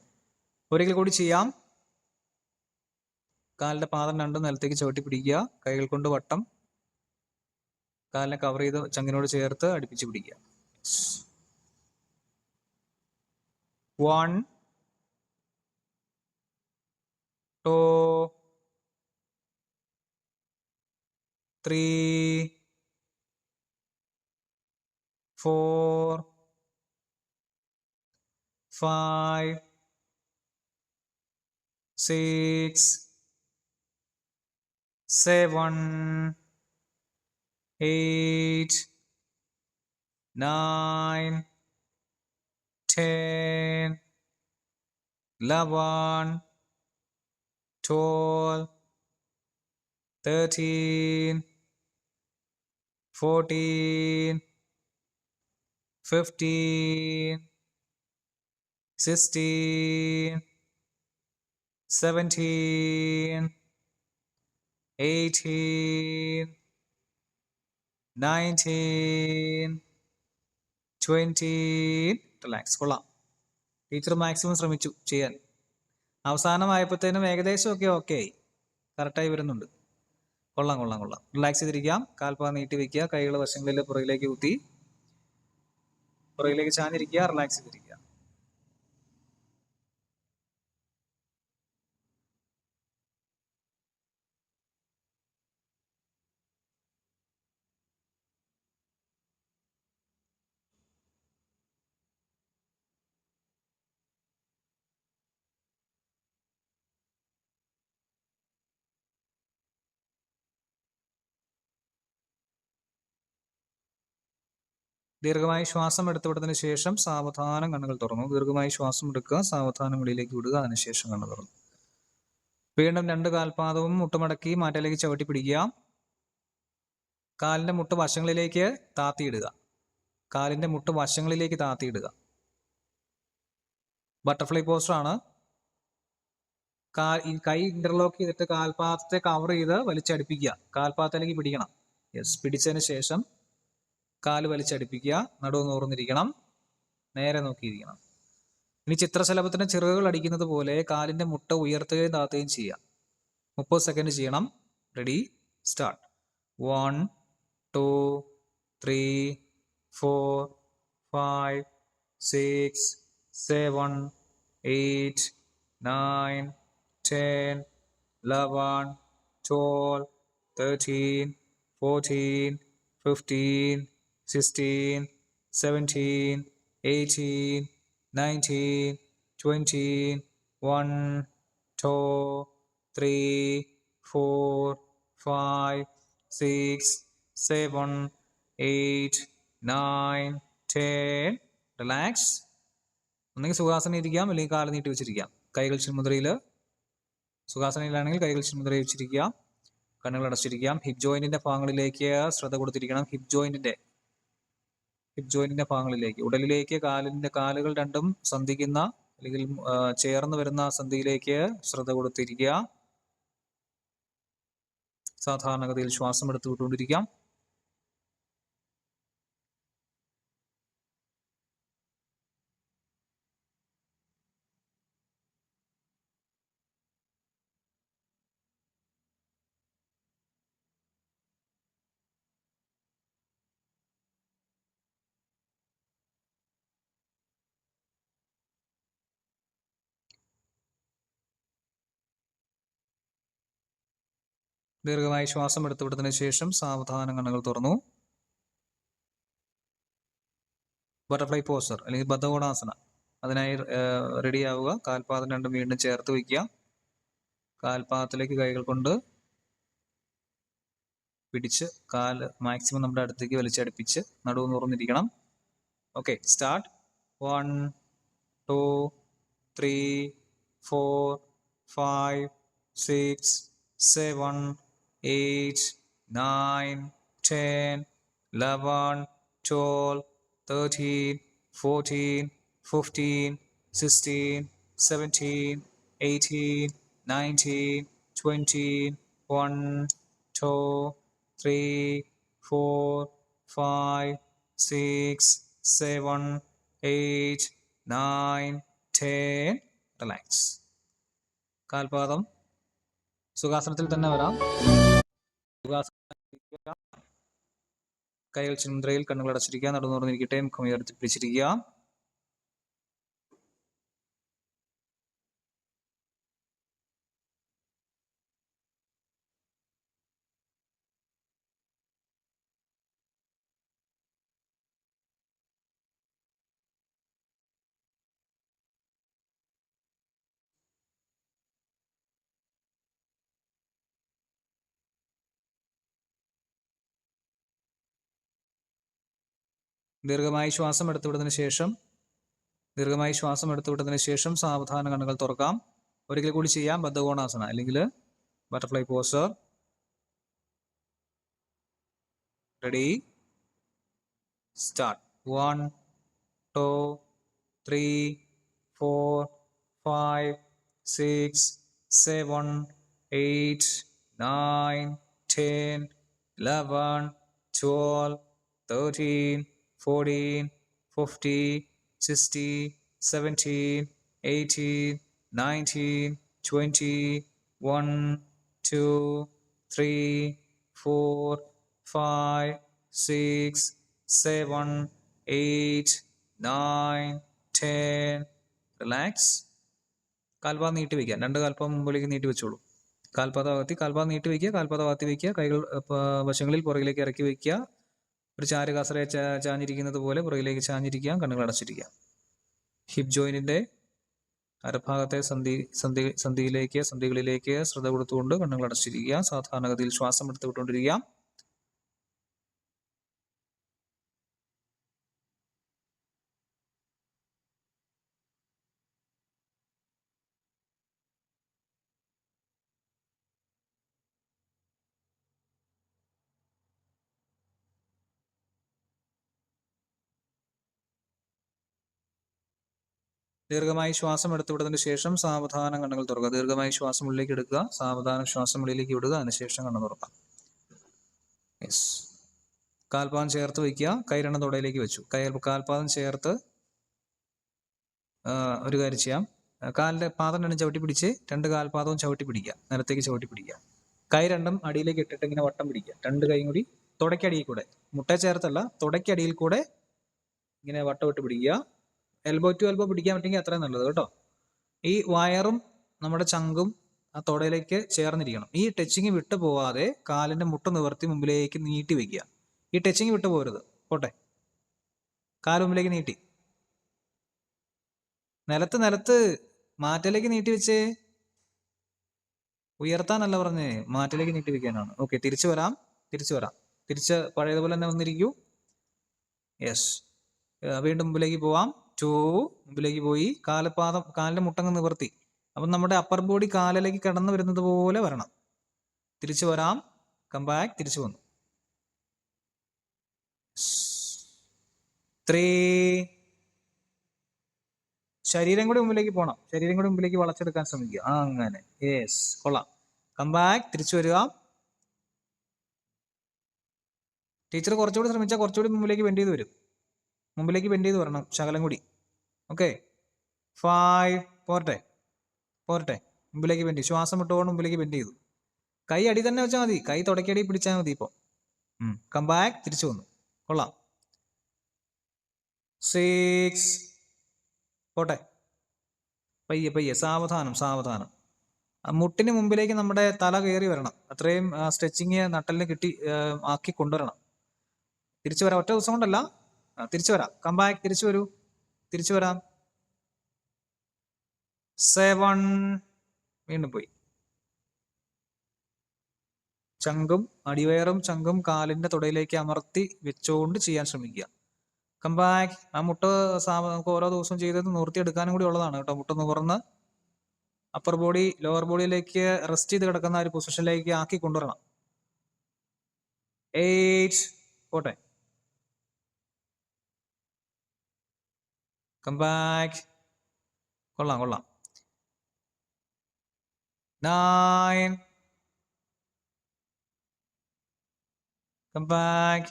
ഒരിക്കൽ കൂടി ചെയ്യാം. കാലിന്റെ പാദം രണ്ടും നിലത്തേക്ക് ചവിട്ടി പിടിക്കുക. കൈകൾ കൊണ്ട് വട്ടം കാലിനെ കവർ ചെയ്ത് ചങ്ങിനോട് ചേർത്ത് അടുപ്പിച്ച് പിടിക്കുക. 1 2 3 4 5 6 7 8 9 10 11 12 13 14 15 16 17 18 19 20. റിലാക്സ്. കൊള്ളാം. ടീച്ചർ മാക്സിമം ശ്രമിച്ചു ചെയ്യാൻ. അവസാനമായപ്പോഴത്തേനും ഏകദേശം ഒക്കെ ഓക്കെ ആയി, കറക്റ്റായി വരുന്നുണ്ട്. കൊള്ളാം കൊള്ളാം കൊള്ളാം. റിലാക്സ് ചെയ്തിരിക്കാം. കാൽപാദം നീട്ടി വെക്കുക. കൈകൾ വശങ്ങളിൽ പുറകിലേക്ക് കുത്തി പുറകിലേക്ക് ചാഞ്ഞിരിക്കുക. റിലാക്സ് ചെയ്തിരിക്കുക. ദീർഘമായി ശ്വാസം എടുത്തുവിട്ടതിന് ശേഷം സാവധാനം കണ്ണുകൾ തുറന്നു. ദീർഘമായി ശ്വാസം എടുക്കുക. സാവധാനം വെളിയിലേക്ക് വിടുക. അതിനുശേഷം കണ്ണു തുറന്നു. വീണ്ടും രണ്ട് കാൽപാദവും മുട്ടുമടക്കി മാറ്റയിലേക്ക് ചവിട്ടി പിടിക്കുക. കാലിന്റെ മുട്ട് വശങ്ങളിലേക്ക് താത്തിയിടുക. കാലിന്റെ മുട്ട് വശങ്ങളിലേക്ക് താത്തിയിടുക. ബട്ടർഫ്ലൈ പോസ്റ്റർ ആണ്. കൈ ഇന്റർലോക്ക് ചെയ്തിട്ട് കാൽപാദത്തെ കവർ ചെയ്ത് വലിച്ചടുപ്പിക്കുക. കാൽപാദത്തിലേക്ക് പിടിക്കണം. യെസ്. പിടിച്ചതിന് ശേഷം കാല് വലിച്ചടുപ്പിക്കുക. നടുവ് നൂർന്നിരിക്കണം. നേരെ നോക്കിയിരിക്കണം. ഇനി ചിത്രശലഭത്തിന്റെ ചിറകുകൾ അടിക്കുന്നത് പോലെ കാലിന്റെ മുട്ട ഉയർത്തുകയും താത്തുകയും ചെയ്യാം. 30 സെക്കൻഡ് ചെയ്യണം. Ready, start. 1 2 3 4 5 6 7 8 9 10 11 12 13 14 15 16 17 18 19 20 1 2 3 4 5 6 7 8 9 10. റിലാക്സ്. ഒന്നെങ്കിൽ സുഖാസനം ഇരിക്കാം, അല്ലെങ്കിൽ കാല് നീട്ടി വെച്ചിരിക്കാം. കൈകൾ ചിന്മുദ്രയിൽ. സുഖാസനയിലാണെങ്കിൽ കൈകൾ ചിന്മുദ്രയിൽ വെച്ചിരിക്കുക. കണ്ണുകൾ അടച്ചിരിക്കാം. ഹിപ്പ് ജോയിന്റിന്റെ ഭാഗങ്ങളിലേക്ക് ശ്രദ്ധ കൊടുത്തിരിക്കണം. ഹിപ്പ് ജോയിന്റിന്റെ ഭാഗങ്ങളിലേക്ക്, ഉടലിലേക്ക് കാലുകൾ രണ്ടും സന്ധിക്കുന്ന അല്ലെങ്കിൽ ചേർന്ന് വരുന്ന സന്ധിയിലേക്ക് ശ്രദ്ധ കൊടുത്തിരിക്കുക. സാധാരണഗതിയിൽ ശ്വാസം എടുത്തു വിട്ടുകൊണ്ടിരിക്കാം. ദീർഘമായി ശ്വാസം എടുത്തുവിട്ടതിന് ശേഷം സാവധാനം കണ്ണുകൾ തുറന്നു. ബട്ടർഫ്ലൈ പോസ്റ്റർ അല്ലെങ്കിൽ ബദ്ധകോണാസന, അതിനായി റെഡി ആവുക. കാൽപാദം രണ്ടും വീണ്ടും ചേർത്ത് വയ്ക്കുക. കാൽപാദത്തിലേക്ക് കൈകൾ കൊണ്ട് പിടിച്ച് കാല് മാക്സിമം നമ്മുടെ അടുത്തേക്ക് വലിച്ചടുപ്പിച്ച് നടുവ് തുറന്നിരിക്കണം. Okay, start. 1 2 3 4 5 6 7 8 9 10 11 12 13 14 15 16 17 18 19 20 1 2 3 4 5 6 7 8, 9, 10. റിലാക്സ്. കാൽപാദം സുഖാസനത്തിൽ തന്നെ വരാം. കൈകൾ ചിന്മുദ്രയിൽ, കണ്ണുകൾ അടച്ചിരിക്കുക, നടന്നു തുറന്നിരിക്കട്ടെ, മുഖം ഉയർത്തി പിടിച്ചിരിക്കുക. ദീർഘമായി ശ്വാസം എടുത്തുവിട്ടതിന് ശേഷം സാവധാനം കണ്ണുകൾ തുറക്കാം. ഒരിക്കൽ കൂടി ചെയ്യാം. ബദ്ധകോണാസന അല്ലെങ്കിൽ butterfly pose. Ready, start. 1, 2, 3, 4, 5, 6, 7, 8, 9, 10, 11, 12, 13, 14, 15, 16, 17, 18, 19, 20, 1, 2, 3, 4, 5, 6, 7, 8, 9, 10. Relax. കാൽപാദം നീട്ടി വയ്ക്കുക. 2 കാൽപാദം മുമ്പിലേക്ക് നീട്ടി വെച്ചോളൂ. കാൽപാദം നീട്ടി വയ്ക്കുക. കാൽപാദം അകത്തി വയ്ക്കുക. കൈകൾ വശങ്ങളിൽ പുറകിലേക്ക് ഇറക്കി വയ്ക്കുക. ഒരു ചാരുകാസര ചാഞ്ഞിരിക്കുന്നത് പോലെ പുറകിലേക്ക് ചാഞ്ഞിരിക്കുക. കണ്ണുകൾ അടച്ചിരിക്കുക. ഹിപ്പ് ജോയിന്റിന്റെ അരഭാഗത്തെ സന്ധികളിലേക്ക് ശ്രദ്ധ കൊടുത്തുകൊണ്ട് കണ്ണുകൾ അടച്ചിരിക്കുക. സാധാരണഗതിയിൽ ശ്വാസം എടുത്തു വിട്ടുകൊണ്ടിരിക്കുക. ദീർഘമായി ശ്വാസം എടുത്തുവിട്ടതിന് ശേഷം സാവധാനം കണ്ണുകൾ തുറക്കുക. ദീർഘമായി ശ്വാസം ഉള്ളിലേക്ക് എടുക്കുക. സാവധാനം ശ്വാസം ഉള്ളിലേക്ക് വിടുക. അതിനുശേഷം കണ്ണു തുറക്കാം. യെസ്. കാൽപാദം ചേർത്ത് വയ്ക്കുക. കൈ 2 തുടയിലേക്ക് വെച്ചു. കാൽപാദം ചേർത്ത് ഒരു കാര്യം ചെയ്യാം. കാലിന്റെ പാദം 2 ചവിട്ടി പിടിച്ച് 2 കാൽപാദവും ചവിട്ടി പിടിക്കുക. നിലത്തേക്ക് ചവിട്ടി പിടിക്കുക. കൈ 2 അടിയിലേക്ക് ഇട്ടിട്ട് ഇങ്ങനെ വട്ടം പിടിക്കുക. 2 കൈയും കൂടി തുടയ്ക്കടിയിൽ കൂടെ, മുട്ട ചേർത്തല്ല, തുടയ്ക്കടിയിൽ കൂടെ ഇങ്ങനെ വട്ടം ഇട്ട് പിടിക്കുക. എൽബോ ടു എൽബോ പിടിക്കാൻ പറ്റുമെങ്കിൽ അത്രയും നല്ലത് കേട്ടോ. ഈ വയറും നമ്മുടെ ചങ്കും ആ തുടയിലേക്ക് ചേർന്നിരിക്കണം. ഈ ടച്ചിങ് വിട്ടു പോവാതെ കാലിന്റെ മുട്ട നിവർത്തി മുമ്പിലേക്ക് നീട്ടി വെക്കുക. ഈ ടച്ചിങ് വിട്ടു പോരുത്. പോട്ടെ. കാല് മുമ്പിലേക്ക് നീട്ടി, നിലത്ത് മാറ്റിലേക്ക് നീട്ടി വെച്ചേ. ഉയർത്താനല്ല പറഞ്ഞേ, മാറ്റിലേക്ക് നീട്ടി വെക്കാനാണ്. ഓക്കെ, തിരിച്ചു വരാം. തിരിച്ച് പഴയതുപോലെ തന്നെ വന്നിരിക്കൂ. യെസ്. വീണ്ടും മുമ്പിലേക്ക് പോവാം. 2, മുമ്പിലേക്ക് പോയി കാലിന്റെ മുട്ടങ്ങ് നിവർത്തി. അപ്പം നമ്മുടെ അപ്പർ ബോഡി കാലിലേക്ക് കടന്നു വരുന്നത് പോലെ വരണം. തിരിച്ചു വരാം. Come back. തിരിച്ചു വന്നു. 3. ശരീരം കൂടി മുമ്പിലേക്ക് പോകണം. ശരീരം കൂടി മുമ്പിലേക്ക് വളച്ചെടുക്കാൻ ശ്രമിക്കുക. അങ്ങനെ. യെസ്, കൊള്ളാം. Come back. തിരിച്ചു വരിക. ടീച്ചർ കുറച്ചുകൂടി ശ്രമിച്ചാൽ കുറച്ചുകൂടി മുമ്പിലേക്ക് ബെൻഡ് ചെയ്ത് വരും. മുമ്പിലേക്ക് ബെൻഡ് ചെയ്ത് വരണം ശകലം കൂടി. ഓക്കെ. 5. പോരട്ടെ. മുമ്പിലേക്ക് ബെൻഡ്. ശ്വാസം വിട്ടുകൊണ്ട് മുമ്പിലേക്ക് ബെൻഡ് ചെയ്തു. കൈ അടി തന്നെ വെച്ചാൽ മതി. കൈ തുടക്കടി പിടിച്ചാൽ മതി. ഇപ്പോൾ കം ബാക്ക്. തിരിച്ചു വന്നു. കൊള്ളാം. 6. പോട്ടെ. പയ്യെ സാവധാനം. മുട്ടിന് മുമ്പിലേക്ക് നമ്മുടെ തല കയറി വരണം. അത്രയും സ്ട്രെച്ചിങ് നട്ടലിന് ആക്കി കൊണ്ടുവരണം. തിരിച്ചു വരാം. ഒറ്റ ദിവസം കൊണ്ടല്ല, തിരിച്ചു വരാം. Come back. തിരിച്ചു വരാം. 7. വീണ്ടും പോയി. അടിവയറും ചങ്കും കാലിന്റെ തുടയിലേക്ക് അമർത്തി വെച്ചുകൊണ്ട് ചെയ്യാൻ ശ്രമിക്കുക. Come back. ആ മുട്ട നമുക്ക് ഓരോ ദിവസവും ചെയ്തത് നിവർത്തിയെടുക്കാനും കൂടി ഉള്ളതാണ് കേട്ടോ. മുട്ട നിവർന്ന് അപ്പർ ബോഡി ലോവർ ബോഡിയിലേക്ക് റെസ്റ്റ് ചെയ്ത് കിടക്കുന്ന ഒരു പൊസിഷനിലേക്ക് ആക്കി കൊണ്ടുവരണം. 8. പോട്ടെ. Come back. കൊള്ളാം. 9. Come back.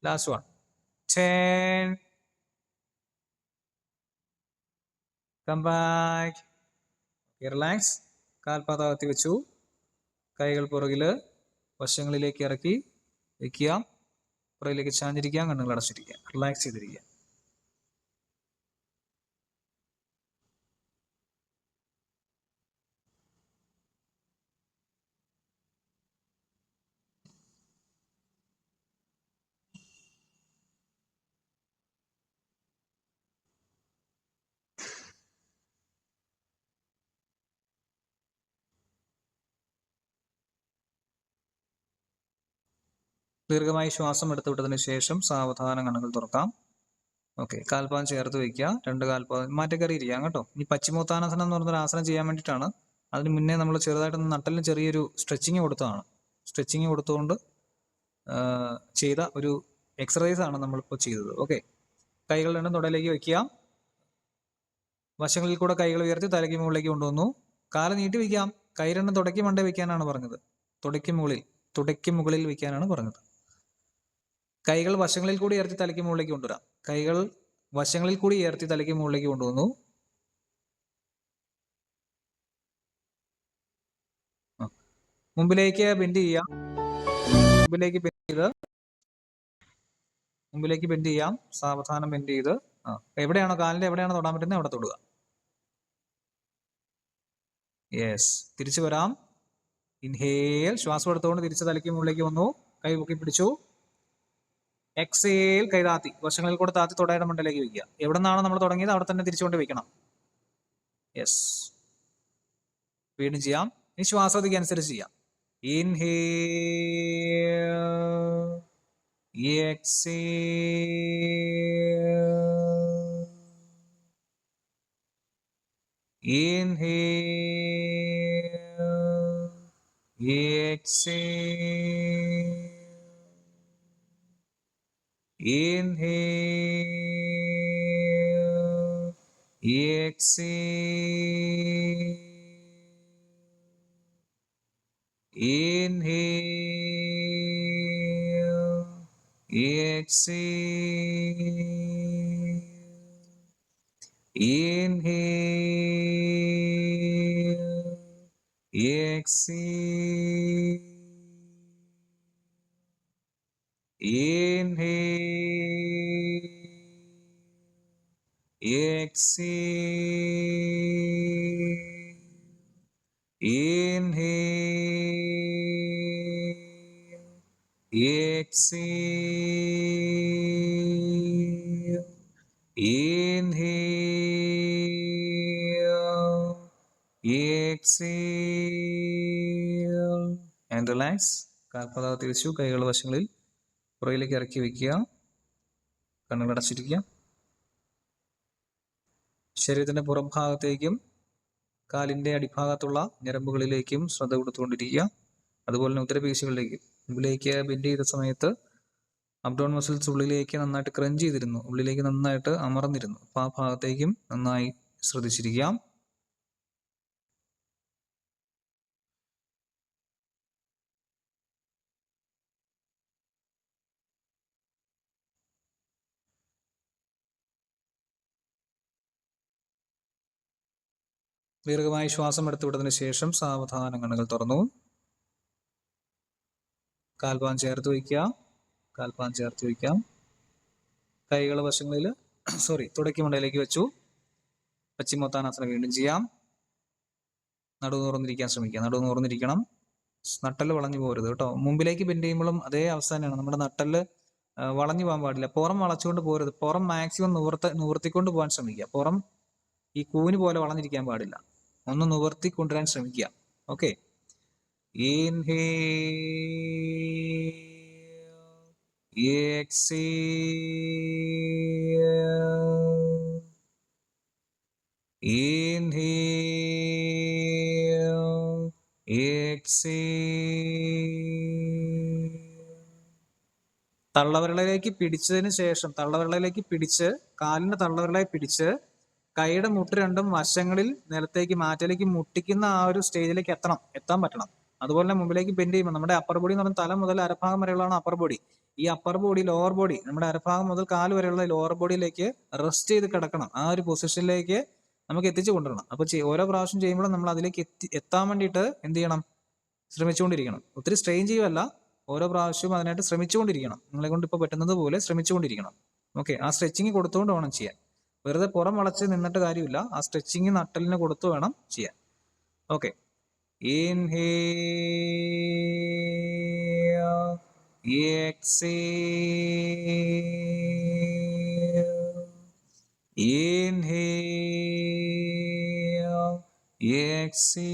Last 1. 10. Come back. Relax. കാൽപാദാകത്തി വെച്ചു. കൈകൾ പുറകില് വശങ്ങളിലേക്ക് ഇറക്കി വെക്കുക. പുറകിലേക്ക് ചാഞ്ഞിരിക്കുക. കണ്ണുകൾ അടച്ചിരിക്കുക. റിലാക്സ് ചെയ്തിരിക്കുക. ദീർഘമായി ശ്വാസം എടുത്തു വിട്ടതിന് ശേഷം സാവധാനം കണ്ണുകൾ തുറക്കാം. ഓക്കെ, കാൽപാദം ചേർത്ത് വയ്ക്കുക. 2 കാൽപാദം മാറ്റിക്കറിയിരിക്കാം കേട്ടോ. ഇനി പശ്ചിമോത്താനാസനം എന്ന് പറഞ്ഞൊരു ആസനം ചെയ്യാൻ വേണ്ടിയിട്ടാണ്. അതിന് മുന്നേ നമ്മൾ ചെറുതായിട്ടൊന്ന് നട്ടലിന് ചെറിയൊരു സ്ട്രെച്ചിങ് കൊടുത്തതാണ്. സ്ട്രെച്ചിങ് കൊടുത്തുകൊണ്ട് ചെയ്ത ഒരു എക്സർസൈസ് ആണ് നമ്മളിപ്പോൾ ചെയ്തത്. ഓക്കെ, കൈകൾ രണ്ടും തുടയിലേക്ക് വയ്ക്കുക. വശങ്ങളിൽ കൂടെ കൈകൾ ഉയർത്തി തലയ്ക്ക് മുകളിലേക്ക് കൊണ്ടുവന്നു. കാല് നീട്ടി വയ്ക്കാം. കൈ രണ്ടും തുടയ്ക്ക് മണ്ടേ വയ്ക്കാനാണ് പറഞ്ഞത്. തുടയ്ക്ക് മുകളിൽ വയ്ക്കാനാണ് പറഞ്ഞത്. കൈകൾ വശങ്ങളിൽ കൂടി ഉയർത്തി തലയ്ക്ക് മുകളിലേക്ക് കൊണ്ടുവരാം. കൈകൾ വശങ്ങളിൽ കൂടി ഉയർത്തി തലയ്ക്ക് മുകളിലേക്ക് കൊണ്ടുവന്നു. മുമ്പിലേക്ക് ബെൻഡ് ചെയ്യാം. മുമ്പിലേക്ക് ബെൻഡ് ചെയ്യാം. സാവധാനം ബെൻഡ് ചെയ്ത് എവിടെയാണോ കാലിന്റെ എവിടെയാണോ തൊടാൻ പറ്റുന്നത് അവിടെ തൊടുക. യെസ്, തിരിച്ചു വരാം. ഇൻഹേൽ, ശ്വാസം എടുത്തുകൊണ്ട് തിരിച്ച് തലയ്ക്ക് മുകളിലേക്ക് വന്നു. കൈ പൊക്കി പിടിച്ചു. എക്സേൽ, കൈ താത്തി വശങ്ങളിൽ കൂടെ താത്തി തൊടയുടെ മണ്ടയിലേക്ക് വയ്ക്കുക. എവിടെ നിന്നാണോ നമ്മൾ തുടങ്ങിയത് അവിടെ തന്നെ തിരിച്ചുകൊണ്ട് വെക്കണം. യെസ്, വീണ്ടും ചെയ്യാം. ഇനി ശ്വാസഗതിക്ക് അനുസരിച്ച് ചെയ്യാം. Inhale, exhale, inhale, exhale, inhale, exhale, inhale, exhale, inhale, exhale, inhale, exhale, inhale, exhale, inhale, exhale, and relax. കാൽപാദം തിരിച്ചു. കൈകൾ വശങ്ങളിൽ പുറകിലേക്ക് ഇറക്കി വയ്ക്കുക. കണ്ണുകൾ അടച്ചിരിക്കുക. ശരീരത്തിന്റെ പുറം ഭാഗത്തേക്കും കാലിന്റെ അടിഭാഗത്തുള്ള ഞരമ്പുകളിലേക്കും ശ്രദ്ധ കൊടുത്തുകൊണ്ടിരിക്കുക. അതുപോലെ തന്നെ ഉദരപേശികളിലേക്കും. മുമ്പിലേക്ക് ബെൻഡ് ചെയ്ത സമയത്ത് അബ്ഡോൺ മസിൽസ് ഉള്ളിലേക്ക് നന്നായിട്ട് ക്രഞ്ച് ചെയ്തിരുന്നു, ഉള്ളിലേക്ക് നന്നായിട്ട് അമർന്നിരുന്നു. അപ്പൊ ആ ഭാഗത്തേക്കും നന്നായി ശ്രദ്ധിച്ചിരിക്കാം. ദീർഘമായി ശ്വാസം എടുത്തുവിട്ടതിന് ശേഷം സാവധാനം കണ്ണുകൾ തുറന്നു. കാൽപാദം ചേർത്ത് വയ്ക്കാം. കൈകൾ വശങ്ങളിൽ തുടയ്ക്ക് മണ്ടയിലേക്ക് വെച്ചു. പശ്ചിമോത്താനാസനം വീണ്ടും ചെയ്യാം. നടുവ് തുറന്നിരിക്കാൻ ശ്രമിക്കുക. നടുവ് തുറന്നിരിക്കണം. നട്ടല് വളഞ്ഞു പോകരുത് കേട്ടോ. മുമ്പിലേക്ക് ബെൻഡ് ചെയ്യുമ്പോഴും അതേ അവസ്ഥ തന്നെയാണ്. നമ്മുടെ നട്ടല് വളഞ്ഞു പോകാൻ പാടില്ല. പുറം വളച്ചുകൊണ്ട് പോകരുത്. പുറം മാക്സിമം നിവർത്തിക്കൊണ്ട് പോകാൻ ശ്രമിക്കുക. പുറം ഈ കൂന് പോലെ വളഞ്ഞിരിക്കാൻ പാടില്ല. ഒന്ന് നിവർത്തി കൊണ്ടുവരാൻ ശ്രമിക്കുക. Okay, inhale, exhale, inhale, exhale. തള്ളവിരലിലേക്ക് പിടിച്ചതിന് ശേഷം കാലിന്റെ തള്ളവിരലെ പിടിച്ച് കൈയുടെ മുട്ട് രണ്ടും വശങ്ങളിൽ നിലത്തേക്ക് മാറ്റിലേക്ക് മുട്ടിക്കുന്ന ആ ഒരു സ്റ്റേജിലേക്ക് എത്താൻ പറ്റണം. അതുപോലെ തന്നെ മുമ്പിലേക്ക് ബെൻഡ് ചെയ്യുമ്പോൾ നമ്മുടെ അപ്പർ ബോഡി എന്ന് പറഞ്ഞാൽ തല മുതൽ അരഭാഗം വരെയുള്ളതാണ് അപ്പർ ബോഡി. ഈ അപ്പർ ബോഡി ലോവർ ബോഡി നമ്മുടെ അരഭാഗം മുതൽ കാല് വരെയുള്ള ലോവർ ബോഡിയിലേക്ക് റെസ്റ്റ് ചെയ്ത് കിടക്കണം. ആ ഒരു പൊസിഷനിലേക്ക് നമുക്ക് എത്തിച്ചു കൊണ്ടുവരണം. അപ്പൊ ഓരോ പ്രാവശ്യം ചെയ്യുമ്പോഴും നമ്മൾ അതിലേക്ക് എത്താൻ വേണ്ടിയിട്ട് എന്ത് ചെയ്യണം? ശ്രമിച്ചുകൊണ്ടിരിക്കണം. ഒത്തിരി സ്ട്രെയിൻ ചെയ്യുമല്ല, ഓരോ പ്രാവശ്യവും അതിനായിട്ട് ശ്രമിച്ചുകൊണ്ടിരിക്കണം. നിങ്ങളെ കൊണ്ട് ഇപ്പോൾ പറ്റുന്നത് പോലെ ശ്രമിച്ചുകൊണ്ടിരിക്കണം. ഓക്കെ, ആ സ്ട്രെച്ചിങ് കൊടുത്തുകൊണ്ട് വേണം ചെയ്യാൻ. വെറുതെ പുറം വളച്ച് നിന്നിട്ട് കാര്യമില്ല. ആ സ്ട്രെച്ചിങ് നട്ടലിന് കൊടുത്തു വേണം ചെയ്യാൻ. Okay, inhale, exhale, inhale, exhale,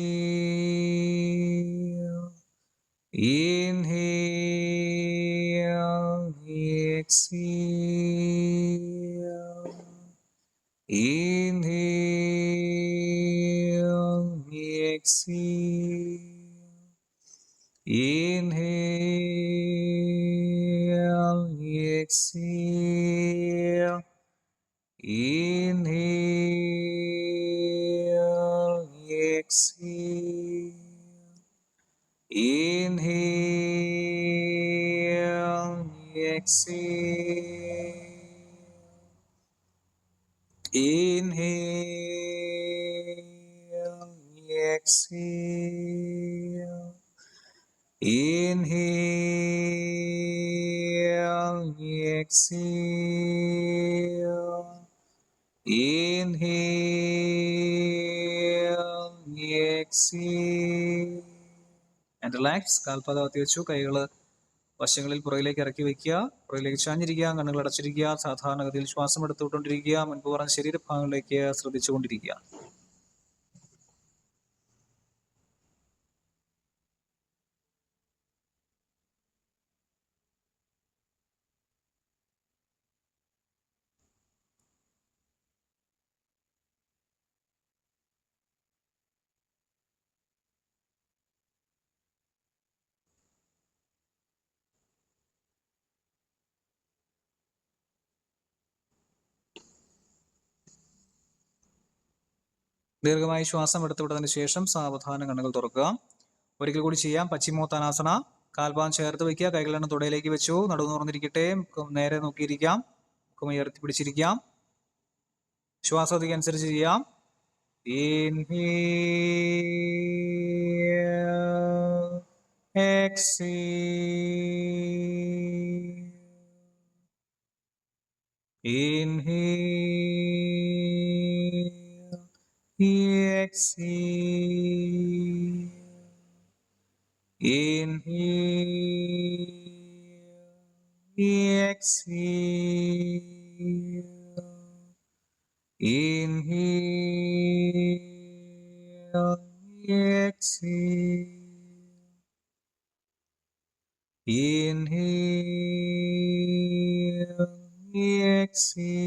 inhale, exhale, inhale, exhale, inhale, exhale, inhale, exhale, inhale, exhale, inhale, exhale, inhale, exhale, inhale, exhale, and relax. കാൽപാദത്തിൽ വെച്ചു, കൈകൾ വശങ്ങളിൽ പുറകിലേക്ക് ഇറക്കി വെക്കുക, പുറകിലേക്ക് ചാഞ്ഞിരിക്കുക, കണ്ണുകൾ അടച്ചിരിക്കുക, സാധാരണഗതിയിൽ ശ്വാസം എടുത്തുകൊണ്ടിരിക്കുക, മുൻപ് പറഞ്ഞ ശരീരഭാഗങ്ങളിലേക്ക് ശ്രദ്ധിച്ചുകൊണ്ടിരിക്കുക. ദീർഘമായി ശ്വാസം എടുത്തുവിട്ടതിന് ശേഷം സാവധാനം കണ്ണുകൾ തുറക്കുക. ഒരിക്കൽ കൂടി ചെയ്യാം. പശ്ചിമോത്താനാസന. കാൽപാദം ചേർത്ത് വയ്ക്കുക, കൈകളെണ്ണം തുടയിലേക്ക് വെച്ചു, നടുവ് തുറന്നിരിക്കട്ടെ, നേരെ നോക്കിയിരിക്കാം, ഉയർത്തി പിടിച്ചിരിക്കാം. ശ്വാസഗതി അനുസരിച്ച് ചെയ്യാം. Inhale, exhale, inhale, exhale, inhale, exhale, inhale, exhale,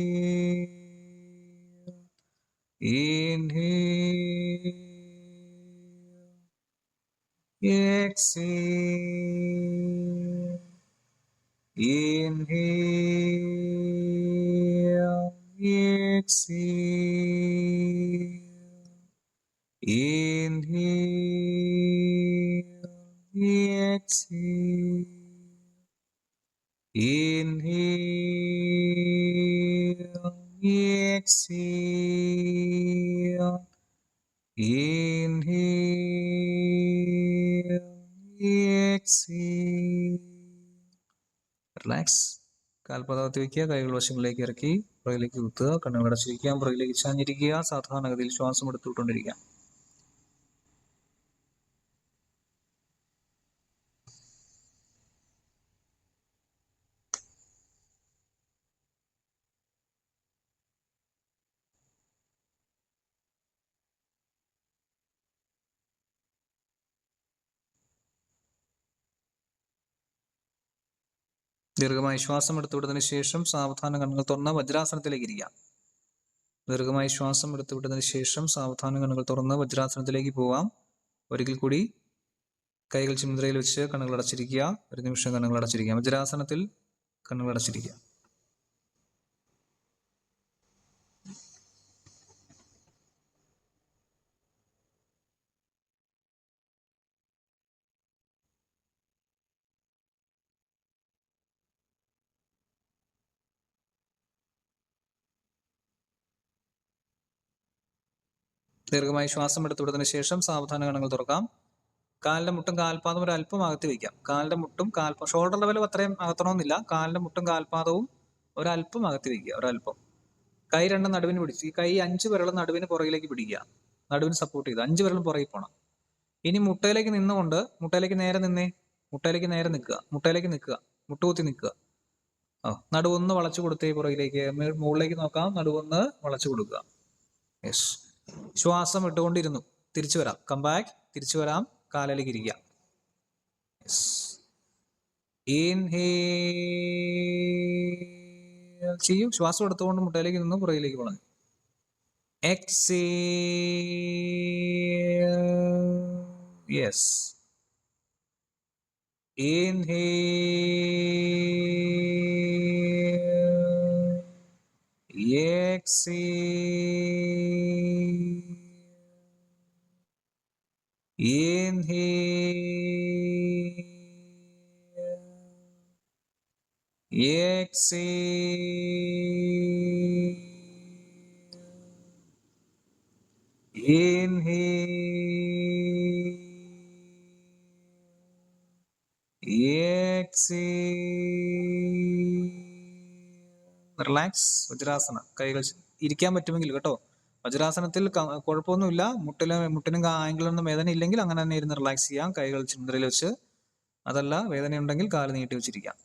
inhale, exhale, inhale, exhale, inhale, exhale, inhale, exhale, inhale, exhale, inhale, exhale. Relax. കാൽപാദത്തിൽ വയ്ക്കുക, കൈകൾ വശങ്ങളിലേക്ക് ഇറക്കി പുറകിലേക്ക് കുത്തുക, കണ്ണുകൾ അടച്ചിരിക്കാം, പുറകിലേക്ക് ചാഞ്ഞിരിക്കുക, സാധാരണഗതിയിൽ ശ്വാസം എടുത്തുകൊണ്ടിരിക്കാം. ദീർഘമായി ശ്വാസം എടുത്തുവിട്ടതിന് ശേഷം സാവധാനം കണ്ണുകൾ തുറന്ന് വജ്രാസനത്തിലേക്ക് ഇരിക്കാം. ദീർഘമായി ശ്വാസം എടുത്തുവിട്ടതിന് ശേഷം സാവധാനം കണ്ണുകൾ തുറന്ന് വജ്രാസനത്തിലേക്ക് പോവാം. ഒരിക്കൽ കൂടി കൈകൾ ചിന്മുദ്രയിൽ വെച്ച് കണ്ണുകൾ അടച്ചിരിക്കുക. ഒരു നിമിഷം കണ്ണുകൾ അടച്ചിരിക്കുക. വജ്രാസനത്തിൽ കണ്ണുകൾ അടച്ചിരിക്കുക. ദീർഘമായി ശ്വാസം എടുത്തുവിട്ടതിന് ശേഷം സാവധാന കണ്ണുകൾ തുറക്കാം. കാലിന്റെ മുട്ടും കാൽപാദവും ഒരു അല്പം അകത്തി വയ്ക്കാം. കാലിന്റെ മുട്ടും ഷോൾഡർ ലെവലും അത്രയും അകത്തണമെന്നില്ല. കാലിന്റെ മുട്ടും കാൽപാദവും ഒരല്പം അകത്തി വയ്ക്കുക, ഒരല്പം. കൈ രണ്ടും നടുവിന് പിടിച്ച്, ഈ കൈ 5 വിരലും നടുവിന് പുറകിലേക്ക് പിടിക്കുക, നടുവിന് സപ്പോർട്ട് ചെയ്ത് 5 വിരലും പുറകിൽ പോകണം. ഇനി മുട്ടയിലേക്ക് നിന്നുകൊണ്ട് മുട്ടയിലേക്ക് നേരെ നിന്നേ, മുട്ടയിലേക്ക് നേരെ നിൽക്കുക, മുട്ടയിലേക്ക് നിൽക്കുക, മുട്ടുകുത്തി നിൽക്കുക. നടുവൊന്ന് വളച്ചു കൊടുത്തേ പുറകിലേക്ക്, മുകളിലേക്ക് നോക്കാം, നടുവൊന്ന് വളച്ചു കൊടുക്കുക. യെസ്. ശ്വാസം ഇട്ടുകൊണ്ടിരുന്നു, തിരിച്ചു വരാം, കം ബാക്ക്, തിരിച്ചു വരാം, കാലിലേക്ക് ഇരിക്കുക. യെസ്. ഇൻഹേൽ ചെയ്യൂ, ശ്വാസം എടുത്തുകൊണ്ട് മുട്ടയിലേക്ക് നിന്നും പുറകിലേക്ക് വളഞ്ഞു. Exhale. Yes. Inhale, exhale, inhale, exhale, inhale, relax. Vajrasana. കൈകൾ ഇരിക്കാൻ പറ്റുമെങ്കിൽ കേട്ടോ. വജ്രാസനത്തിൽ കുഴപ്പമൊന്നുമില്ല. മുട്ടിനും ആംഗിളൊന്നും വേദന ഇല്ലെങ്കിൽ അങ്ങനെ തന്നെ ഇരുന്ന് റിലാക്സ് ചെയ്യാം. കൈകൾ ചുമതലയിൽ വെച്ച്. അതല്ല വേദനയുണ്ടെങ്കിൽ കാല് നീട്ടി വെച്ചിരിക്കാം.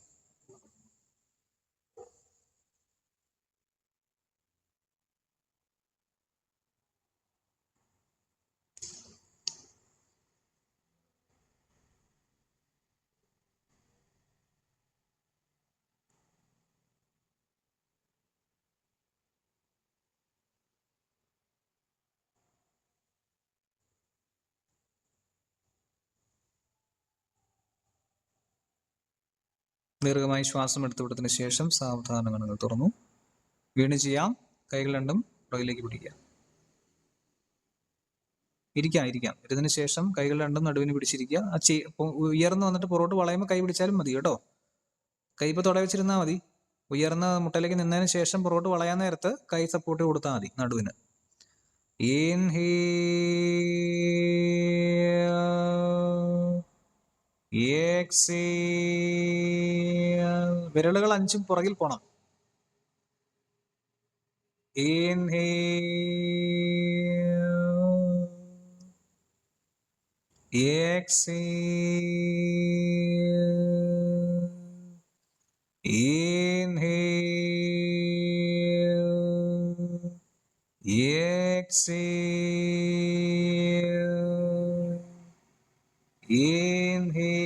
ദീർഘമായി ശ്വാസം എടുത്തുവിട്ടതിന് ശേഷം സാവധാന കണ്ണുകൾ തുറന്നു. വീണ് ചെയ്യാം. കൈകൾ രണ്ടും പുറകിലേക്ക് പിടിക്കുക. ഇരിക്കാം. ഇതിന് ശേഷം കൈകൾ രണ്ടും നടുവിന് പിടിച്ചിരിക്കുക. ഉയർന്നു വന്നിട്ട് പുറകോട്ട് വളയുമ്പോൾ കൈ പിടിച്ചാലും മതി കേട്ടോ. കൈ ഇപ്പോൾ തുട വെച്ചിരുന്നാൽ മതി. ഉയർന്ന മുട്ടയിലേക്ക് നിന്നതിന് ശേഷം പുറകോട്ട് വളയാൻ നേരത്ത് കൈ സപ്പോർട്ട് കൊടുത്താൽ മതി നടുവിന്. Exhale. വിരലുകൾ 5 പുറകിൽ പോണം. Inhale, exhale, inhale, exhale, inhale,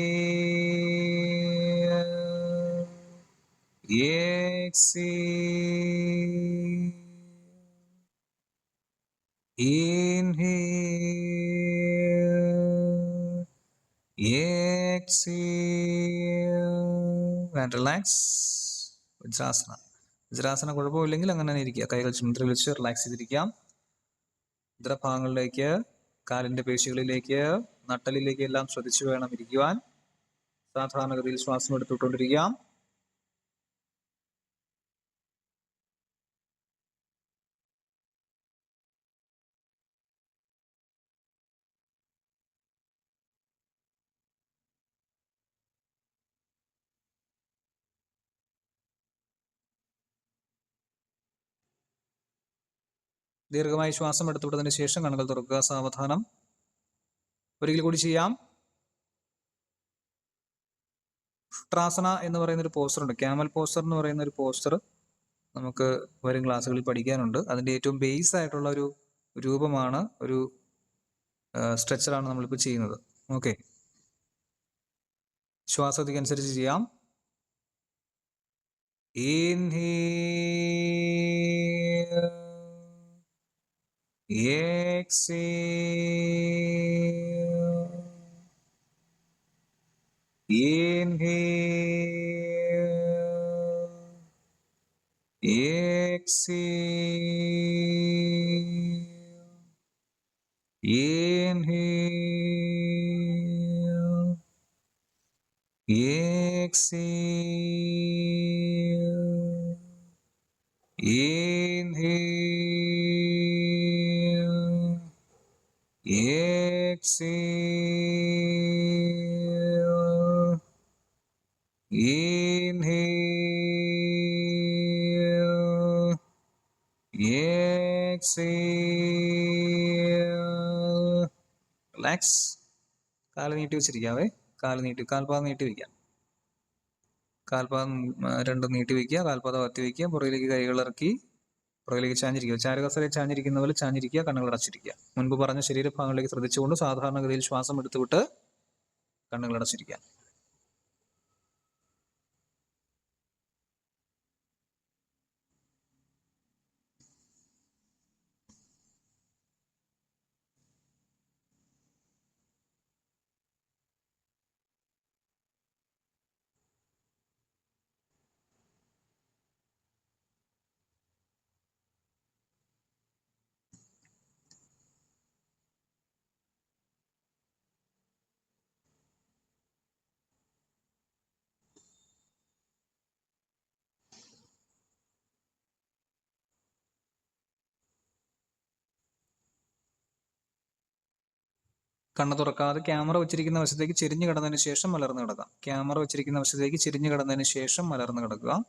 exhale, inhale, exhale, and relax. വജ്രാസന. വജ്രാസന കുഴപ്പമില്ലെങ്കിൽ അങ്ങനെ തന്നെ ഇരിക്കുക. കൈകൾ ചുമതല വെച്ച് റിലാക്സ് ചെയ്തിരിക്കാം. ഇതരഭാഗങ്ങളിലേക്ക്, കാലിന്റെ പേശികളിലേക്ക്, നട്ടലിലേക്ക് എല്ലാം ശ്രദ്ധിച്ചു വേണം ഇരിക്കുവാൻ. സാധാരണഗതിയിൽ ശ്വാസം എടുത്തുകൊണ്ടിരിക്കാം. ദീർഘമായി ശ്വാസം എടുത്തുവിട്ടതിന് ശേഷം കണ്ണുകൾ തുറക്കുക. സാവധാനം. ഒരിക്കൽ കൂടി ചെയ്യാം. ഷുട്രാസന എന്ന് പറയുന്ന ഒരു പോസ്റ്റർ ഉണ്ട്. ക്യാമൽ പോസ്റ്റർ എന്ന് പറയുന്ന ഒരു പോസ്റ്റർ നമുക്ക് വരും ക്ലാസ്സുകളിൽ പഠിക്കാനുണ്ട്. അതിന്റെ ഏറ്റവും ബേസ് ആയിട്ടുള്ള ഒരു രൂപമാണ്, ഒരു സ്ട്രെച്ചറാണ് നമ്മളിപ്പോൾ ചെയ്യുന്നത്. ഓക്കെ, ശ്വാസത്തിനനുസരിച്ച് ചെയ്യാം. Inhale, exhale, inhale, exhale, inhale, exhale, inhale, exhale, inhale, exhale, relax. കാല് നീട്ടി വെച്ചിരിക്കാവേ. കാൽപാദം നീട്ടി വയ്ക്കാം. കാൽപാദം രണ്ടും നീട്ടി വയ്ക്കുക. കാൽപാദം അകത്തി വയ്ക്കുക. പുറകിലേക്ക് കൈകൾ ഇറക്കി പുറകിലേക്ക് ചാഞ്ഞിരിക്കുക. ചാരുകസരയിൽ ചാഞ്ഞിരിക്കുന്ന പോലെ ചാഞ്ഞിരിക്കുക. കണ്ണുകൾ അടച്ചിരിക്കുക. മുൻപ് പറഞ്ഞ ശരീരഭാഗങ്ങളിലേക്ക് ശ്രദ്ധിച്ചുകൊണ്ട് സാധാരണഗതിയിൽ ശ്വാസം എടുത്തുവിട്ട് കണ്ണുകൾ അടച്ചിരിക്കുക. കണ്ണ് തുറക്കാതെ ക്യാമറ വെച്ചിരിക്കുന്ന വശത്തേക്ക് ചെരിഞ്ഞു കിടന്നതിന് ശേഷം മലർന്നു കിടക്കാം. ക്യാമറ വെച്ചിരിക്കുന്ന വശത്തേക്ക് ചെരിഞ്ഞു കിടന്നതിന് ശേഷം മലർന്നു കിടക്കുക.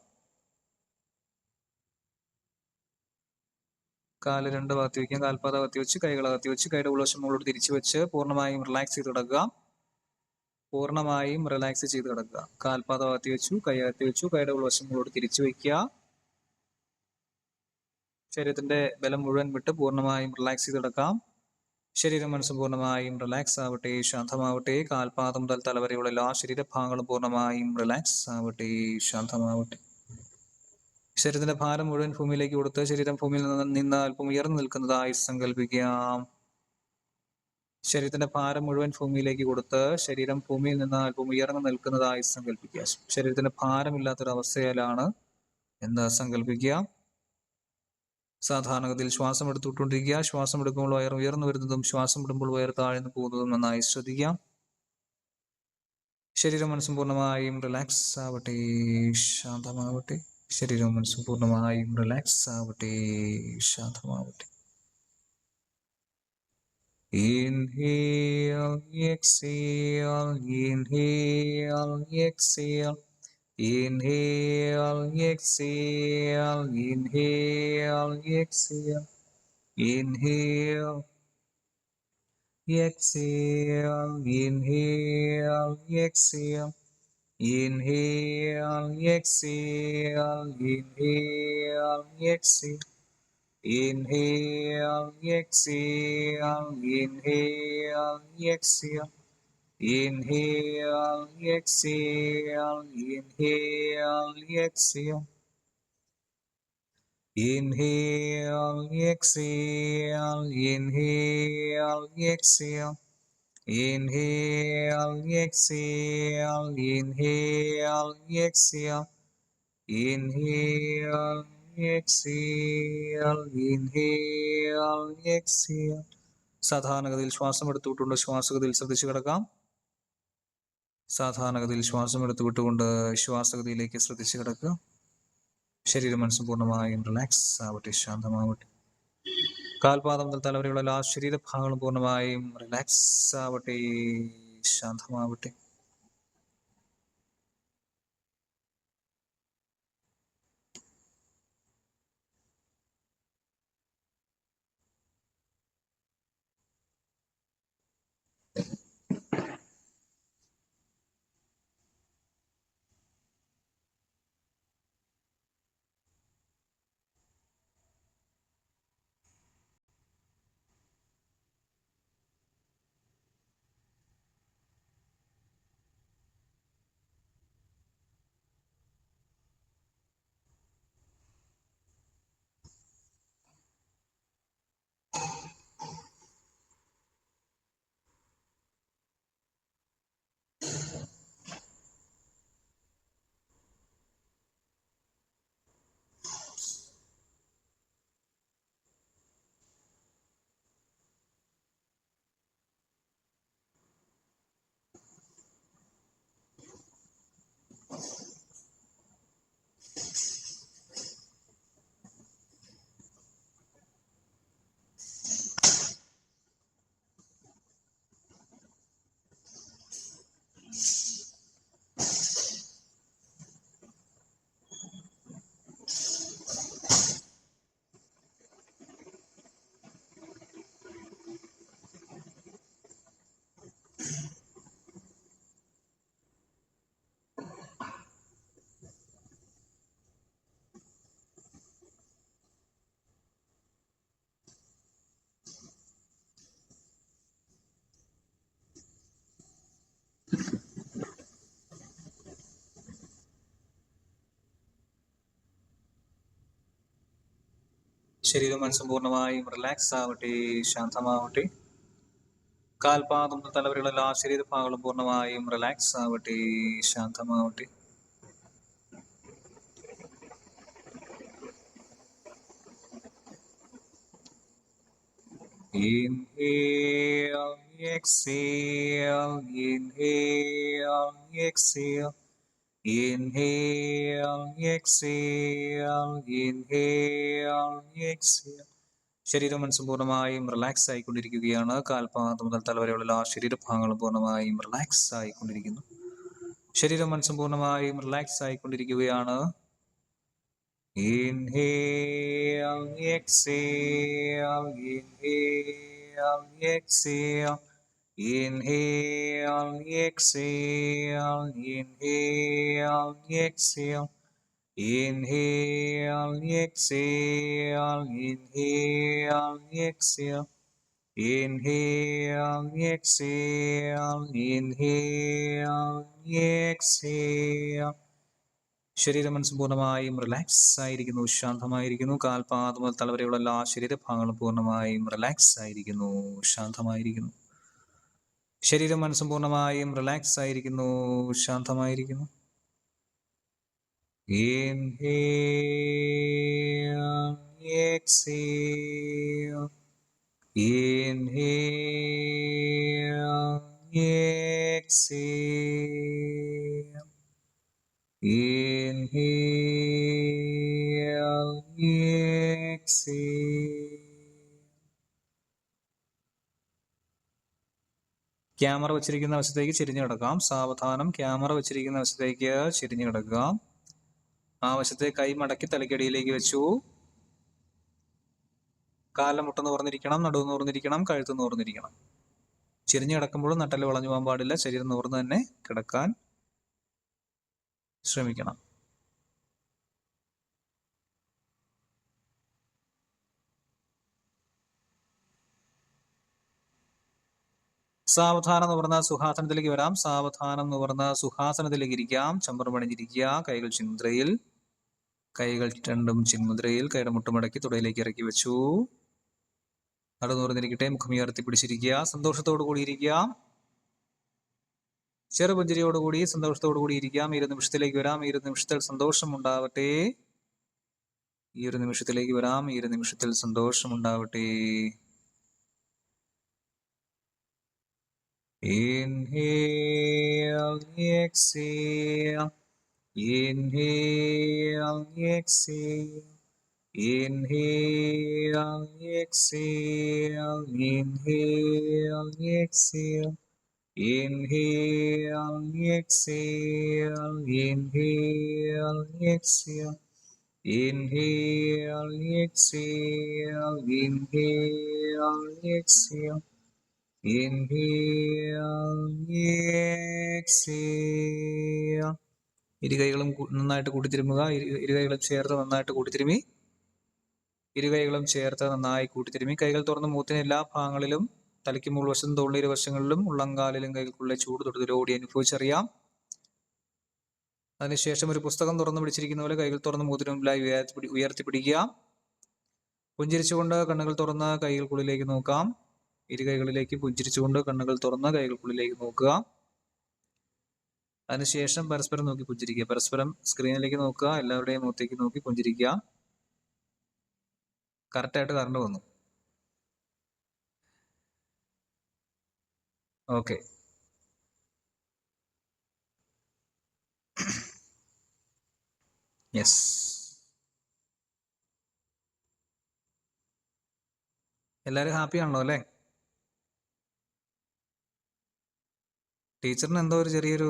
കാല് രണ്ട് ഭാഗത്ത് വയ്ക്കുക. കാൽപാദം അകത്തി വെച്ച് കൈകൾ അകത്തി വെച്ച് കൈയുടെ ഉൾവശം മുകളോട് തിരിച്ചു വെച്ച് പൂർണ്ണമായും റിലാക്സ് ചെയ്ത് കിടക്കുക. പൂർണ്ണമായും റിലാക്സ് ചെയ്ത് കിടക്കുക. കാൽപാദം അകത്തി വെച്ചു, കൈ അകത്തി വെച്ചു, കൈയുടെ ഉൾവശം മുകളോട് തിരിച്ചു വയ്ക്കുക. ശരീരത്തിന്റെ ബലം മുഴുവൻ വിട്ട് പൂർണ്ണമായും റിലാക്സ് ചെയ്ത് കിടക്കാം. ശരീരം മനസ്സും പൂർണ്ണമായും റിലാക്സ് ആവട്ടെ, ശാന്തമാവട്ടെ. കാൽപാദം മുതൽ തലവരെയുള്ള എല്ലാ ശരീരഭാഗങ്ങളും പൂർണ്ണമായും റിലാക്സ് ആവട്ടെ, ശാന്തമാവട്ടെ. ശരീരത്തിന്റെ ഭാരം മുഴുവൻ ഭൂമിയിലേക്ക് കൊടുത്ത് ശരീരം ഭൂമിയിൽ നിന്ന് അല്പം ഉയർന്നു നിൽക്കുന്നതായി സങ്കല്പിക്കാം. ശരീരത്തിന്റെ ഭാരം മുഴുവൻ ഭൂമിയിലേക്ക് കൊടുത്ത് ശരീരം ഭൂമിയിൽ നിന്ന് അല്പം ഉയർന്നു നിൽക്കുന്നതായി സങ്കല്പിക്കുക. ശരീരത്തിന്റെ ഭാരമില്ലാത്തൊരവസ്ഥയിലാണ് എന്ന് സങ്കല്പിക്കുക. സാധാരണഗതിയിൽ ശ്വാസം എടുത്തുകൊണ്ടിരിക്കുക. ശ്വാസം എടുക്കുമ്പോൾ വയർ ഉയർന്നു വരുന്നതും ശ്വാസം വിടുമ്പോൾ വയർ താഴ്ന്നു പോകുന്നതും നന്നായി ശ്രദ്ധിക്കാം. ശരീരം മനസ്സും പൂർണ്ണമായും റിലാക്സ് ആവട്ടെ, ശാന്തമാവട്ടെ. ശരീരം മനസ്സും പൂർണ്ണമായും റിലാക്സ് ആവട്ടെ, ശാന്തമാവട്ടെ. Inhale, exhale, inhale, exhale. Inhale, exhale, inhale, exhale. Inhale, exhale, inhale, exhale. Inhale, exhale, inhale, exhale. Inhale, exhale, inhale, exhale. Inhale, exhale, inhale, exhale. Inhale, exhale, inhale, exhale. Inhale, exhale, inhale, exhale. Inhale, exhale, inhale, exhale. സാധാരണഗതിയിൽ ശ്വാസം എടുത്തുവിട്ടുകൊണ്ട് ശ്വാസഗതിയിൽ ശ്രദ്ധിച്ചു കിടക്കാം. സാധാരണഗതിയിൽ ശ്വാസം എടുത്തുവിട്ടുകൊണ്ട് ശ്വാസഗതിയിലേക്ക് ശ്രദ്ധിച്ചു കിടക്കുക. ശരീരം മനസ്സും പൂർണ്ണമായും റിലാക്സ് ആവട്ടെ, ശാന്തമാവട്ടെ. കാൽപാദം മുതൽ തലവരെയുള്ള എല്ലാ ശരീരഭാഗങ്ങളും പൂർണ്ണമായും റിലാക്സ് ആവട്ടെ, ശാന്തമാവട്ടെ. ശരീരം മനസ്സും പൂർണ്ണമായും റിലാക്സ് ആവട്ടെ, ശാന്തമാവട്ടെ. കാൽപാദം മുതൽ തലവരെയുള്ള എല്ലാ ശരീരഭാഗങ്ങളും പൂർണ്ണമായും റിലാക്സ് ആവട്ടെ, ശാന്തമാവട്ടെ. Inhale, exhale, inhale, exhale. Inhale, exhale, inhale, exhale. ശരീരം മനസ്സും പൂർണ്ണമായും റിലാക്സ് ആയിക്കൊണ്ടിരിക്കുകയാണ്. കാൽപാദം മുതൽ തലവരെയുള്ള എല്ലാ ശരീരഭാഗങ്ങളും പൂർണ്ണമായും റിലാക്സ് ആയിക്കൊണ്ടിരിക്കുന്നു. ശരീരം മനസ്സും പൂർണ്ണമായും റിലാക്സ് ആയിക്കൊണ്ടിരിക്കുകയാണ്. Inhale, exhale, inhale, exhale. Inhale, exhale, inhale, exhale. Inhale, exhale, inhale, exhale. Inhale, exhale, inhale, exhale. ശരീരം മനസ്സും പൂർണ്ണമായും റിലാക്സ് ആയിരിക്കുന്നു, ശാന്തമായിരിക്കുന്നു. കാൽപാദം മുതൽ തലവരെയുള്ള എല്ലാ ശരീരഭാഗങ്ങളും പൂർണ്ണമായും റിലാക്സ് ആയിരിക്കുന്നു, ശാന്തമായിരിക്കുന്നു. ശരീരം മനസ്സും പൂർണ്ണമായും റിലാക്സ് ആയിരിക്കുന്നു, ശാന്തമായിരിക്കുന്നു. Inhale, exhale. Inhale, exhale. Inhale, exhale. Camera വെച്ചിരിക്കുന്ന വശത്തേക്ക് ചെരിഞ്ഞു കിടക്കാം. സാവധാനം ക്യാമറ വെച്ചിരിക്കുന്ന വശത്തേക്ക് ചെരിഞ്ഞു കിടക്കുക. ആ വശത്തെ കൈ മടക്കി തലയ്ക്കടിയിലേക്ക് വെച്ചു. കാലിലെ മുട്ട നിവർന്നിരിക്കണം, നടുവ് നിവർന്നിരിക്കണം, കഴുത്ത് നിവർന്നിരിക്കണം. ചെരിഞ്ഞു കിടക്കുമ്പോഴും നട്ടല് വളഞ്ഞു പോകാൻ പാടില്ല. ശരീരം നിവർന്ന് തന്നെ കിടക്കാൻ ശ്രമിക്കണം. സാവധാനം നിവർന്ന സുഖാസനത്തിലേക്ക് വരാം. സാവധാനം നിവർന്ന സുഖാസനത്തിലേക്ക് ഇരിക്കാം. ചമ്പർ പണിഞ്ഞിരിക്കുക. കൈകൾ ചിന്മുദ്രയിൽ, കൈകൾ രണ്ടും ചിന്മുദ്രയിൽ. കൈയുടെ മുട്ടുമടക്കി തുടയിലേക്ക് ഇറക്കി വെച്ചു. നടു നിവർന്നിരിക്കട്ടെ. മുഖം ഉയർത്തി പിടിച്ചിരിക്കുക. സന്തോഷത്തോടു കൂടി ഇരിക്കുക. ചെറുപുഞ്ചിരിയോടുകൂടി സന്തോഷത്തോടു കൂടി ഇരിക്കാം. ഈ ഒരു നിമിഷത്തിലേക്ക് വരാം. ഈ ഒരു നിമിഷത്തിൽ സന്തോഷം ഉണ്ടാവട്ടെ. ഈ ഒരു നിമിഷത്തിലേക്ക് വരാം. ഈ ഒരു നിമിഷത്തിൽ സന്തോഷം ഉണ്ടാവട്ടെ. Inhale, exhale. Inhale, exhale. Inhale, exhale. Inhale, exhale. Inhale, exhale. Inhale, exhale. Inhale, exhale. Inhale, exhale. Inhale, exhale. ഇരുകൈകളും നന്നായിട്ട് കൂട്ടിത്തിരുമുക. ഇരുകൈകളും ചേർത്ത് നന്നായിട്ട് കൂട്ടിത്തിരുമി. ഇരുകൈകളും ചേർത്ത് നന്നായി കൂട്ടിത്തിരുമി. കൈകൾ തുറന്ന് മൂത്തിന് എല്ലാ ഭാഗങ്ങളിലും, തലയ്ക്ക് മുൾവശം, തൊള്ളിരു വശങ്ങളിലും, ഉള്ളംകാലിലും കൈകൾക്കുള്ള ചൂട് തൊടുതിലോടി അനുഭവിച്ചറിയാം. അതിനുശേഷം ഒരു പുസ്തകം തുറന്നു പിടിച്ചിരിക്കുന്ന പോലെ കൈകൾ തുറന്ന് മൂത്തിന് മുമ്പിലായി ഉയർത്തിപ്പിടിക്കുക. പുഞ്ചിരിച്ചുകൊണ്ട് കണ്ണുകൾ തുറന്ന് കൈകൾക്കുള്ളിലേക്ക് നോക്കാം. ഇരുകൈകളിലേക്ക് പുഞ്ചിരിച്ചുകൊണ്ട് കണ്ണുകൾ തുറന്ന് കൈകൾക്കുള്ളിലേക്ക് നോക്കുക. അതിനുശേഷം പരസ്പരം നോക്കി പുഞ്ചിരിക്കുക. പരസ്പരം സ്ക്രീനിലേക്ക് നോക്കുക. എല്ലാവരുടെയും മുഖത്തേക്ക് നോക്കി പുഞ്ചിരിക്കുക. കറക്റ്റായിട്ട് കറണ്ട് വന്നു. ഓക്കെ. യെസ്. എല്ലാവരും ഹാപ്പി ആണല്ലോ അല്ലേ? ടീച്ചറിന് എന്തോ ഒരു ചെറിയൊരു